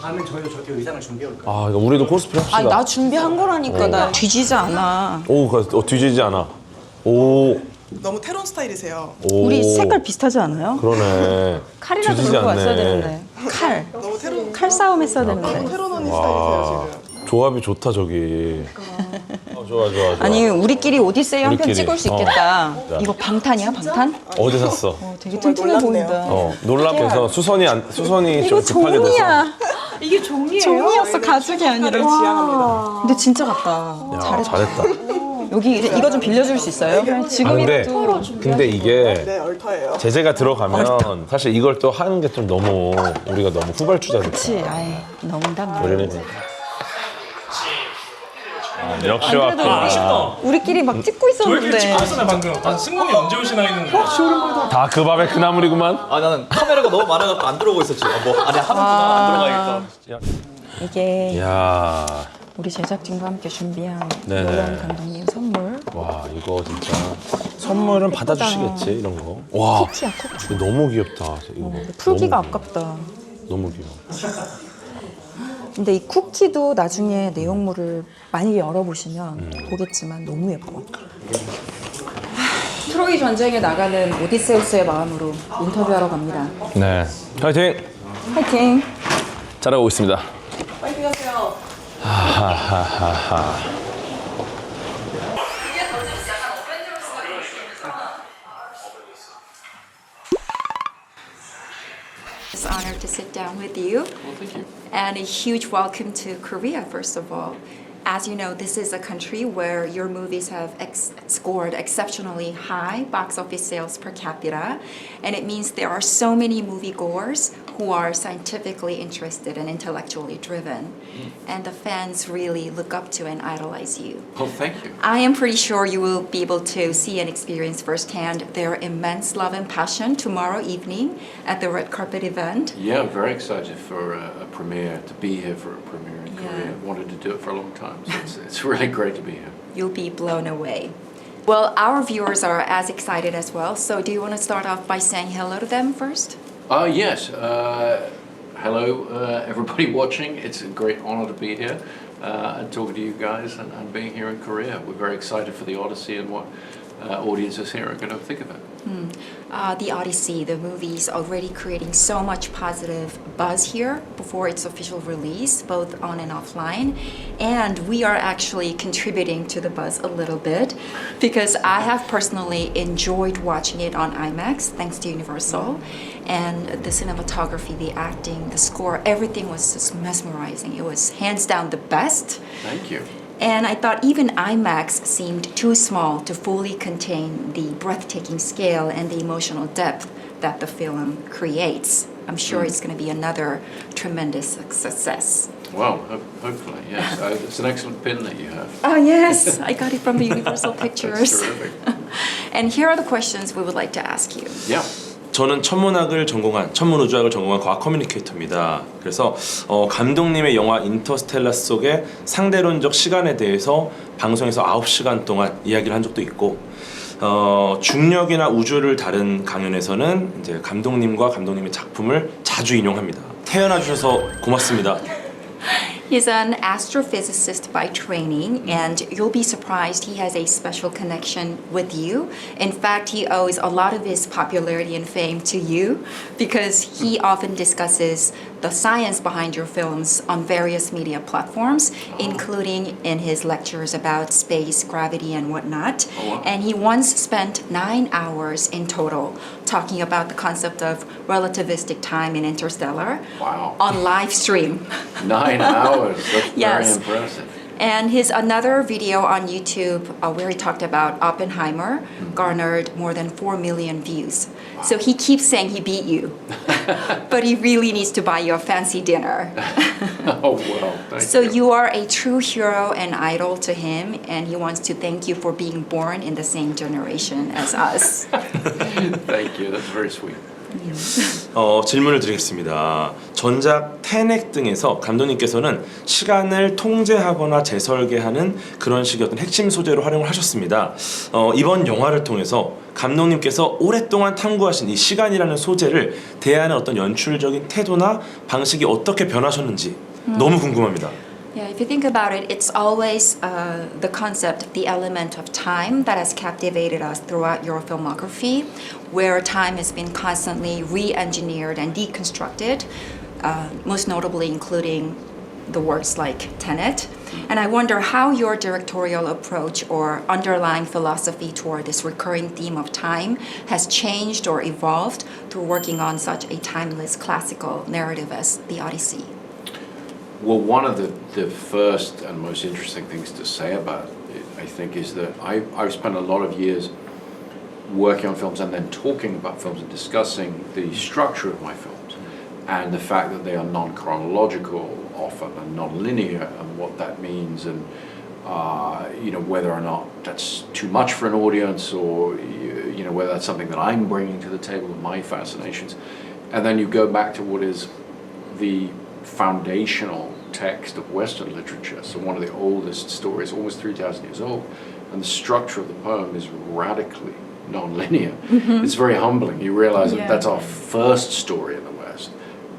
다음엔 저희도 저렇게 의상을 준비해올까요? 아, 이거 우리도 코스프레 합시다. 아니 나 준비한 거라니까 나 뒤지지 않아. 오, 뒤지지 않아. 오, 너무 테론 스타일이세요. 오. 우리 색깔 비슷하지 않아요? 그러네. 칼이라도 뒤지지 들고 않네. 왔어야 되는데. 칼. 너무 테론 칼싸움 했어야 되는데. 테론 언니 와, 스타일이세요 지금. 조합이 좋다 저기. 좋아. 아니 우리끼리 오디세이 한 편 우리끼리. 찍을 수 있겠다. 자. 이거 방탄이야 방탄? 어디 샀어? 되게 정말 튼튼해 놀랍네요. 보인다. 놀랍해서 수선이 이거 좀 급하게 돼서. 종이야. 이게 종이에요? 종이였어 가죽이 아니라. 지향합니다. 근데 진짜 같다. 야, 잘했다. 잘했다. 여기 이거 좀 빌려줄 수 있어요? 근데 이게 네, 얼터예요. 제재가 들어가면 사실 이걸 또 하는 게 좀 너무 우리가 너무 후발주자니까. 그치. 아이 농담. 우리는 역시 왔구나. 우리끼리 막 찍고 있었는데. 방금. 아, 승범이 언제 오시나 했는데. 다 그 밥에 그 나물이구만. 아, 나는 카메라가 너무 많아갖고 안 들어오고 있었지. 뭐 안에 하는구나 안 들어가겠다. 이게 이야, 우리 제작진과 함께 준비한 네네. 노란 감독님 선물. 와 이거 진짜 선물은 받아주시겠지 이런 거. 와, 쿠키야 쿠키. 이거 너무 귀엽다. 이거 풀기가 너무 아깝다. 너무 귀여워. 근데 이 쿠키도 나중에 내용물을 많이 열어보시면 보겠지만 너무 예뻐. 트로이 전쟁에 나가는 오디세우스의 마음으로 인터뷰하러 갑니다. 네, 파이팅. 파이팅! 잘하고 있습니다. 파이팅 하세요. 하하하하하. It's an honor to sit down with you. Thank you. And a huge welcome to Korea, first of all. As you know, this is a country where your movies have scored exceptionally high box office sales per capita. And it means there are so many moviegoers who are scientifically interested and intellectually driven. And the fans really look up to and idolize you. Well, thank you. I am pretty sure you will be able to see and experience firsthand their immense love and passion tomorrow evening at the red carpet event. Yeah, I'm very excited for a premiere, to be here for a premiere in Yeah. Korea. I've wanted to do it for a long time, so it's really great to be here. You'll be blown away. Well, our viewers are as excited as well, so do you want to start off by saying hello to them first? Yes. Hello, everybody watching. It's a great honor to be here and talking to you guys and being here in Korea. We're very excited for the Odyssey and what audiences here are going to think of it. The Odyssey, the movie, is already creating so much positive buzz here before its official release, both on and offline. And we are actually contributing to the buzz a little bit because I have personally enjoyed watching it on IMAX, thanks to Universal. And the cinematography, the acting, the score, everything was just mesmerizing. It was hands down the best. Thank you. And I thought even IMAX seemed too small to fully contain the breathtaking scale and the emotional depth that the film creates. I'm sure it's going to be another tremendous success. Well, hopefully, yes. It's an excellent pin that you have. Oh, yes, I got it from the Universal That's Pictures. terrific. And here are the questions we would like to ask you. Yeah. 저는 천문우주학을 전공한 과학 커뮤니케이터입니다. 그래서 감독님의 영화 인터스텔라 속의 상대론적 시간에 대해서 방송에서 9시간 동안 이야기를 한 적도 있고, 중력이나 우주를 다룬 강연에서는 이제 감독님과 감독님의 작품을 자주 인용합니다. 태어나 주셔서 고맙습니다. He's an astrophysicist by training, and you'll be surprised he has a special connection with you. In fact, he owes a lot of his popularity and fame to you because he often discusses the science behind your films on various media platforms, including in his lectures about space, gravity, and whatnot. And he once spent 9 hours in total talking about the concept of relativistic time in Interstellar Wow. on live stream. 9 hours. That's Yes. very impressive. And his another video on YouTube where he talked about Oppenheimer garnered more than 4 million views. So he keeps saying he beat you, but he really needs to buy you a fancy dinner. Oh, well, thank So you. you are a true hero and idol to him, and he wants to thank you for being born in the same generation as us. Thank you. That's very sweet. 질문을 드리겠습니다. 전작 테넷 등에서 감독님께서는 시간을 통제하거나 재설계하는 그런 식의 어떤 핵심 소재로 활용을 하셨습니다. 이번 영화를 통해서 감독님께서 오랫동안 탐구하신 이 시간이라는 소재를 대하는 어떤 연출적인 태도나 방식이 어떻게 변하셨는지 너무 궁금합니다. Yeah, if you think about it, it's always the concept, the element of time that has captivated us throughout your filmography, where time has been constantly re-engineered and deconstructed, most notably including the works like Tenet. And I wonder how your directorial approach or underlying philosophy toward this recurring theme of time has changed or evolved through working on such a timeless classical narrative as The Odyssey. Well, one of the first and most interesting things to say about it, I think, is that I've spent a lot of years working on films and then talking about films and discussing the structure of my films and the fact that they are non-chronological often and non-linear and what that means and whether or not that's too much for an audience or whether that's something that I'm bringing to the table with my fascinations. And then you go back to what is the foundational text of Western literature, so one of the oldest stories, almost 3,000 years old, and the structure of the poem is radically non-linear. It's very humbling. You realize that that's our first story in the West,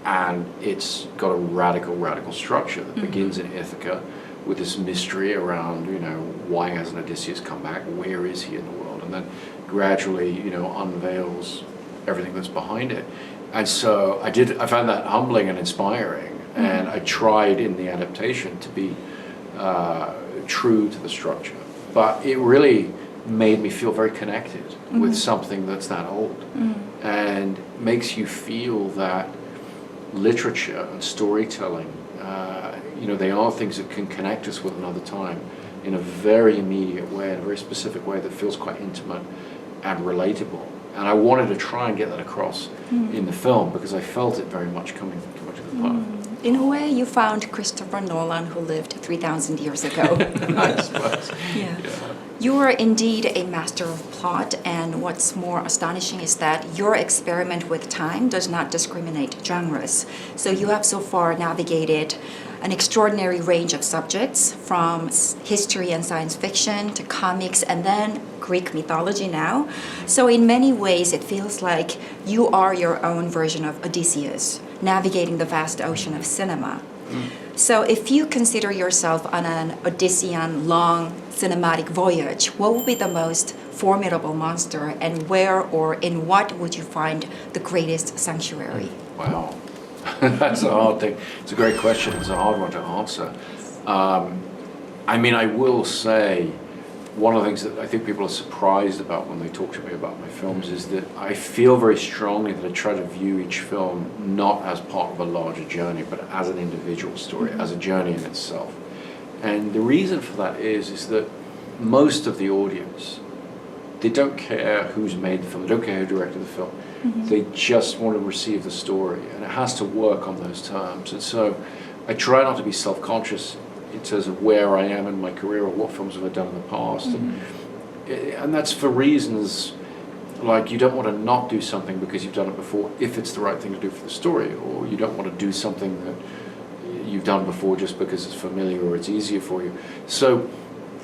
and it's got a radical structure that begins in Ithaca with this mystery around, why hasn't Odysseus come back? Where is he in the world? And then gradually, unveils everything that's behind it. And so I found that humbling and inspiring. And I tried in the adaptation to be true to the structure. But it really made me feel very connected with something that's that old. And makes you feel that literature and storytelling, they are things that can connect us with another time in a very immediate way, in a very specific way that feels quite intimate and relatable. And I wanted to try and get that across in the film because I felt it very much coming to the part. In a way, you found Christopher Nolan, who lived 3,000 years ago. I suppose. Yeah. You are indeed a master of plot, and what's more astonishing is that your experiment with time does not discriminate genres. So you have so far navigated an extraordinary range of subjects, from history and science fiction to comics and then Greek mythology now. So in many ways, it feels like you are your own version of Odysseus, navigating the vast ocean of cinema. So if you consider yourself on an Odyssean long cinematic voyage, what would be the most formidable monster, and where or in what would you find the greatest sanctuary? Wow. That's a hard thing. It's a great question. It's a hard one to answer. I mean, I will say one of the things that I think people are surprised about when they talk to me about my films is that I feel very strongly that I try to view each film not as part of a larger journey, but as an individual story, as a journey in itself. And the reason for that is that most of the audience, they don't care who's made the film, they don't care who directed the film. They just want to receive the story, and it has to work on those terms. And so I try not to be self-conscious in terms of where I am in my career or what films have I done in the past. And that's for reasons like you don't want to not do something because you've done it before if it's the right thing to do for the story, or you don't want to do something that you've done before just because it's familiar or it's easier for you. So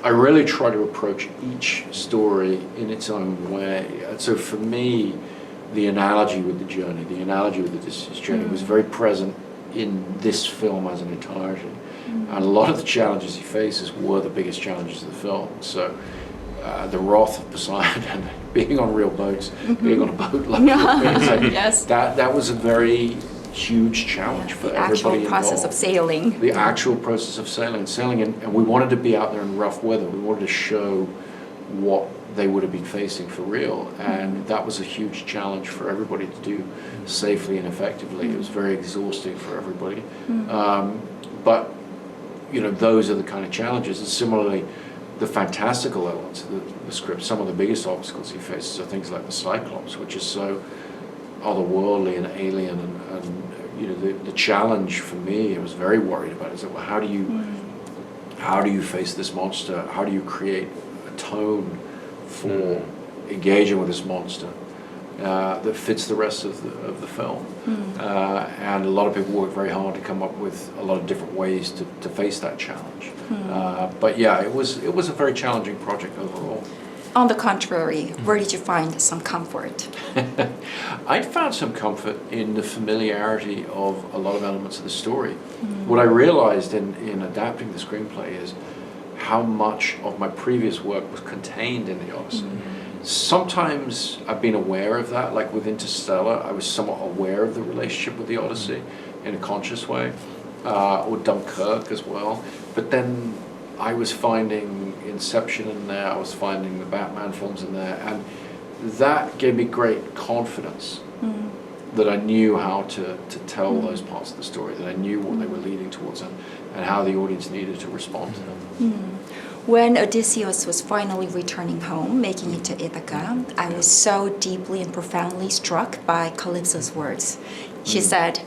I really try to approach each story in its own way. And so for me, the analogy with the journey, the analogy with this journey was very present in this film as an entirety. And a lot of the challenges he faces were the biggest challenges of the film. So the wrath of Poseidon, being on real boats, being on a boat like Yes. that was a very huge challenge for The everybody actual involved. process of sailing. The actual process of sailing, and we wanted to be out there in rough weather. We wanted to show what they would have been facing for real, and that was a huge challenge for everybody to do safely and effectively. It was very exhausting for everybody, but you know, those are the kind of challenges. And similarly, the fantastical elements of the script, some of the biggest obstacles he faces are things like the Cyclops, which is so otherworldly and alien, and you know, the challenge for me, I was very worried about, is that, well, how do you face this monster? How do you create a tone for engaging with this monster that fits the rest of the film? And a lot of people worked very hard to come up with a lot of different ways to face that challenge. But yeah, it was a very challenging project overall. On the contrary, where did you find some comfort? I found some comfort in the familiarity of a lot of elements of the story. What I realized in adapting the screenplay is how much of my previous work was contained in the Odyssey. Sometimes I've been aware of that, like with Interstellar, I was somewhat aware of the relationship with the Odyssey in a conscious way, or Dunkirk as well. But then I was finding Inception in there, I was finding the Batman films in there, and that gave me great confidence that I knew how to tell those parts of the story, that I knew what they were leading towards, and how the audience needed to respond to them. When Odysseus was finally returning home, making it to Ithaca, I was so deeply and profoundly struck by Calypso's words. She said,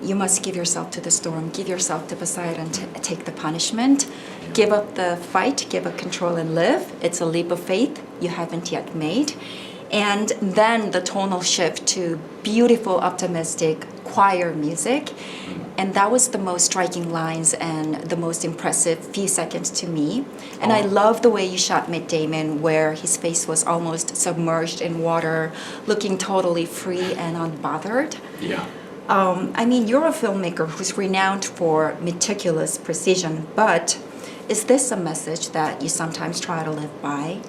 you must give yourself to the storm, give yourself to Poseidon, take the punishment, give up the fight, give up control and live. It's a leap of faith you haven't yet made. And then the tonal shift to beautiful, optimistic choir music. And that was the most striking lines and the most impressive few seconds to me. And I love the way you shot Matt Damon, where his face was almost submerged in water, looking totally free and unbothered. Yeah. I mean, you're a filmmaker who's renowned for meticulous precision, but is this a message that you sometimes try to live by?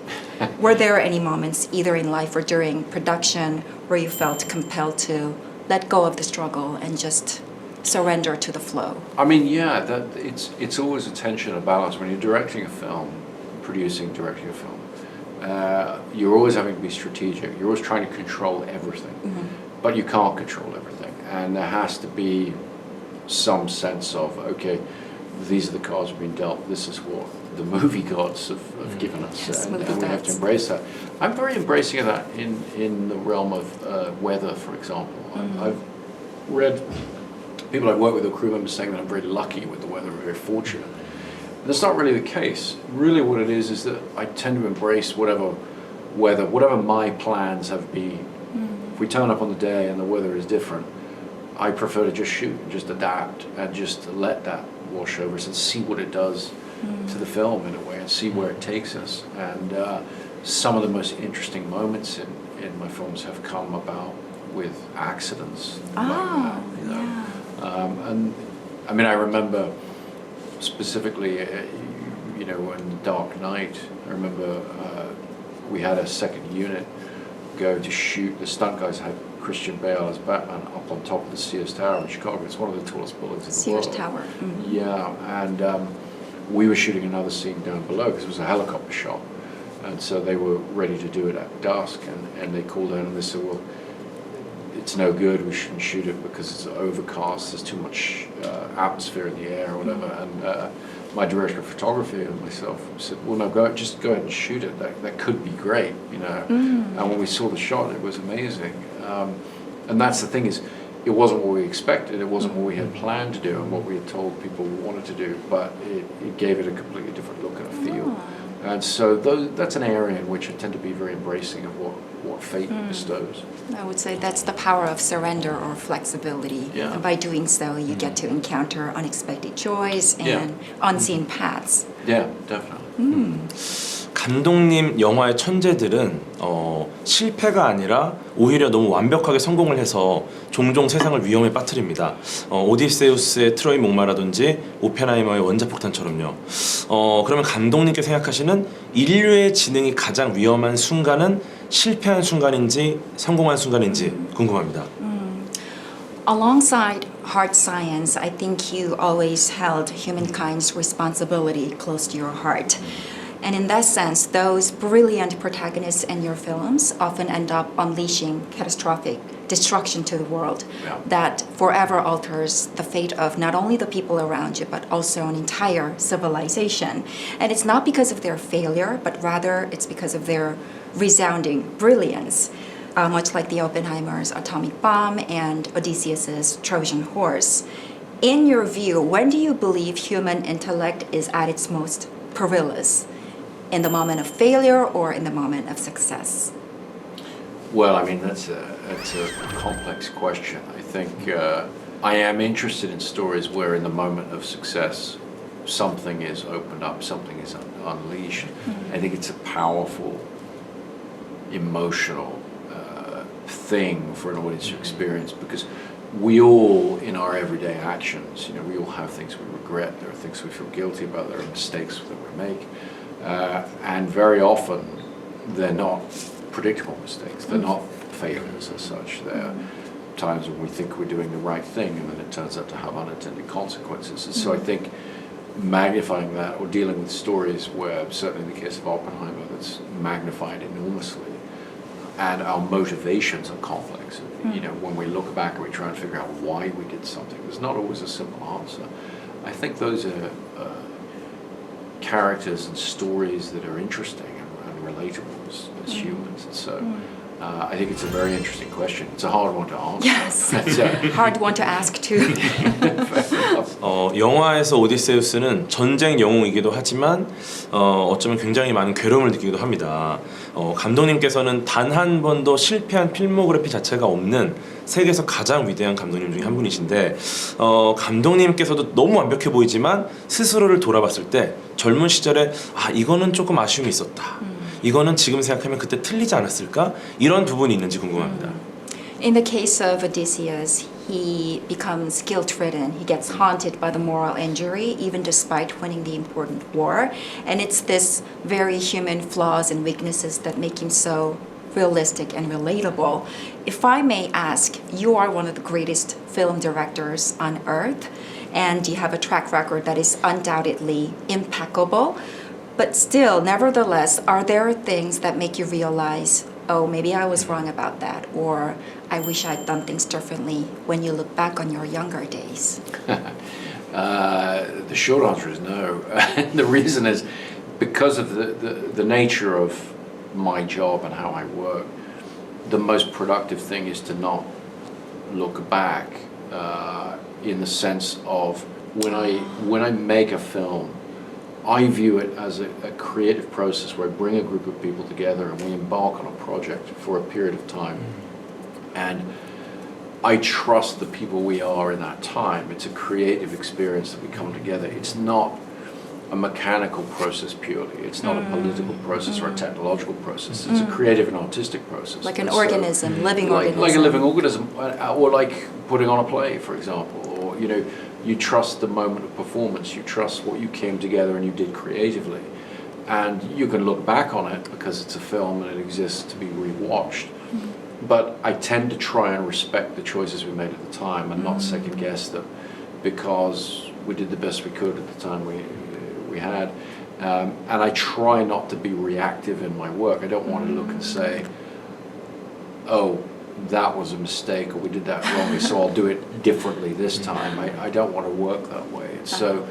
Were there any moments, either in life or during production, where you felt compelled to let go of the struggle and just surrender to the flow? I mean, yeah, it's always a tension, a balance. When you're directing a film, directing a film, you're always having to be strategic. You're always trying to control everything, but you can't control everything. And there has to be some sense of, okay, these are the cards we've been dealt. This is what the movie gods have given us, Yes, and movie we have to gods. embrace that. I'm very embracing of that in the realm of weather, for example. I've read people I've worked with, or crew members, saying that I'm very lucky with the weather, very fortunate. That's not really the case. Really what it is that I tend to embrace whatever weather, whatever my plans have been. If we turn up on the day and the weather is different, I prefer to just shoot, just adapt, and just let that wash over us and see what it does to the film in a way, and see where it takes us. And some of the most interesting moments in my films have come about with accidents like that, you know. And I mean, I remember specifically, you know, in Dark Knight, I remember we had a second unit go to shoot. The stunt guys had Christian Bale as Batman up on top of the Sears Tower in Chicago. It's one of the tallest buildings in the Sears world. Tower. Yeah, and we were shooting another scene down below because it was a helicopter shot. And so they were ready to do it at dusk, and they called in and they said, well, it's no good, we shouldn't shoot it because it's overcast, there's too much atmosphere in the air or whatever. And my director of photography and myself said, well, no, just go ahead and shoot it. That could be great, you know. And when we saw the shot, it was amazing. And that's the thing is, it wasn't what we expected, it wasn't what we had planned to do and what we had told people we wanted to do, but it gave it a completely different look and a feel. And so that's an area in which I tend to be very embracing of what fate bestows. I would say that's the power of surrender or flexibility. Yeah. And by doing so, you get to encounter unexpected joys and Yeah. unseen paths. Yeah, definitely. 감독님 영화의 천재들은 실패가 아니라 오히려 너무 완벽하게 성공을 해서 종종 세상을 위험에 빠뜨립니다. 오디세우스의 트로이 목마라든지 오펜하이머의 원자폭탄처럼요. 그러면 감독님께 생각하시는 인류의 지능이 가장 위험한 순간은 실패한 순간인지 성공한 순간인지 궁금합니다. Alongside hard science, I think you always held humankind's responsibility close to your heart. And in that sense, those brilliant protagonists in your films often end up unleashing catastrophic destruction to the world Yeah. that forever alters the fate of not only the people around you, but also an entire civilization. And it's not because of their failure, but rather it's because of their resounding brilliance. Much like the Oppenheimer's atomic bomb and Odysseus's Trojan horse. In your view, when do you believe human intellect is at its most perilous? In the moment of failure or in the moment of success? Well, I mean, that's a complex question. I think I am interested in stories where in the moment of success, something is opened up, something is unleashed. I think it's a powerful, emotional thing for an audience to experience, because we all, in our everyday actions, you know, we all have things we regret, there are things we feel guilty about, there are mistakes that we make, and very often they're not predictable mistakes, they're not failures as such, they're times when we think we're doing the right thing and then it turns out to have unintended consequences. And so I think magnifying that, or dealing with stories where, certainly in the case of Oppenheimer, that's magnified enormously, and our motivations are complex. You know, when we look back and we try and figure out why we did something, there's not always a simple answer. I think those are characters and stories that are interesting and relatable as humans. And so I think it's a very interesting question. It's a hard one to answer. Yes. But, Hard one to ask too. 영화에서 오디세우스는 전쟁 영웅이기도 하지만 어쩌면 굉장히 많은 괴로움을 느끼기도 합니다. 감독님께서는 단 한 번도 실패한 필모그래피 자체가 없는 세계에서 가장 위대한 감독님 중에 한 분이신데 감독님께서도 너무 완벽해 보이지만 스스로를 돌아봤을 때 젊은 시절에 이거는 조금 아쉬움이 있었다. 이거는 지금 생각하면 그때 틀리지 않았을까? 이런 부분이 있는지 궁금합니다. In the case of Odysseus, he becomes guilt-ridden. He gets haunted by the moral injury, even despite winning the important war. And it's this very human flaws and weaknesses that make him so realistic and relatable. If I may ask, you are one of the greatest film directors on earth, and you have a track record that is undoubtedly impeccable. But still, nevertheless, are there things that make you realize, oh, maybe I was wrong about that, or I wish I'd done things differently when you look back on your younger days? The short answer is no. The reason is because of the nature of my job and how I work, the most productive thing is to not look back in the sense of when I make a film, I view it as a creative process where I bring a group of people together and we embark on a project for a period of time. And I trust the people we are in that time. It's a creative experience that we come together. It's not a mechanical process purely. It's not a political process or a technological process. It's a creative and artistic process. Like an And so- organism, living organism. like a living organism, or like putting on a play, for example, or you trust the moment of performance, you trust what you came together and you did creatively, and you can look back on it because it's a film and it exists to be rewatched. But I tend to try and respect the choices we made at the time and not second guess them, because we did the best we could at the time we had. And I try not to be reactive in my work. I don't want to look and say, oh, that was a mistake, or we did that wrongly, so I'll do it differently this time. I don't want to work that way. So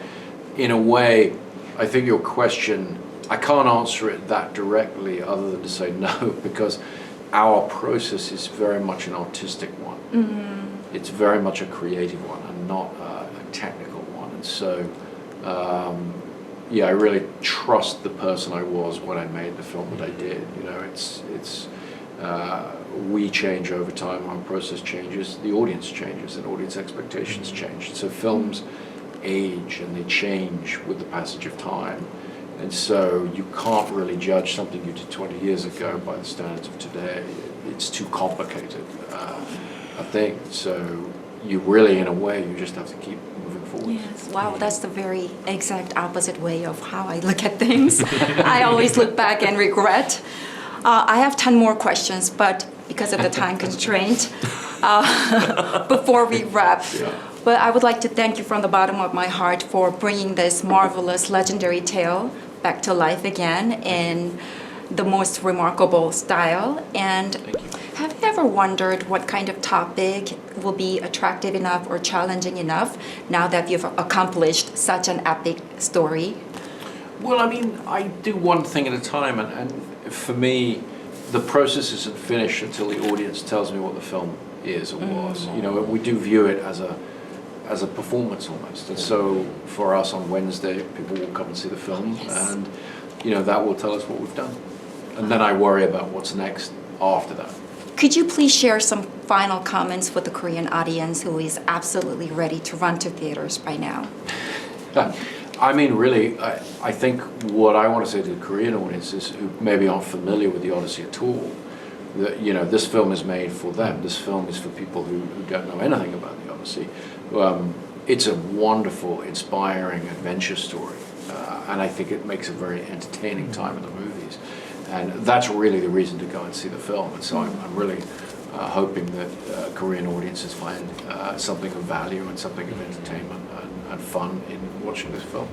in a way, I think your question, I can't answer it that directly other than to say no, because our process is very much an artistic one. It's very much a creative one and not a technical one. And so, yeah, I really trust the person I was when I made the film that I did. We change over time, our process changes, the audience changes, and audience expectations change. So films age and they change with the passage of time. And so you can't really judge something you did 20 years ago by the standards of today. It's too complicated, I think. So you really, in a way, you just have to keep moving forward. Yes. Wow, that's the very exact opposite way of how I look at things. I always look back and regret. I have 10 more questions, but because of the time constraint, before we wrap. But I would like to thank you from the bottom of my heart for bringing this marvelous, legendary tale back to life again in the most remarkable style. And have you ever wondered what kind of topic will be attractive enough or challenging enough now that you've accomplished such an epic story? Well, I mean, I do one thing at a time, and for me, the process isn't finished until the audience tells me what the film is or was. We do view it as a performance almost. And so for us on Wednesday, people will come and see the film, and that will tell us what we've done. And then I worry about what's next after that. Could you please share some final comments with the Korean audience who is absolutely ready to run to theaters by now? I mean, really, I think what I want to say to the Korean audiences who maybe aren't familiar with the Odyssey at all, that this film is made for them. This film is for people who don't know anything about the Odyssey. It's a wonderful, inspiring adventure story, and I think it makes a very entertaining time in the movies. And that's really the reason to go and see the film. And so I'm really hoping that Korean audiences find something of value and something of entertainment and fun in watching this film.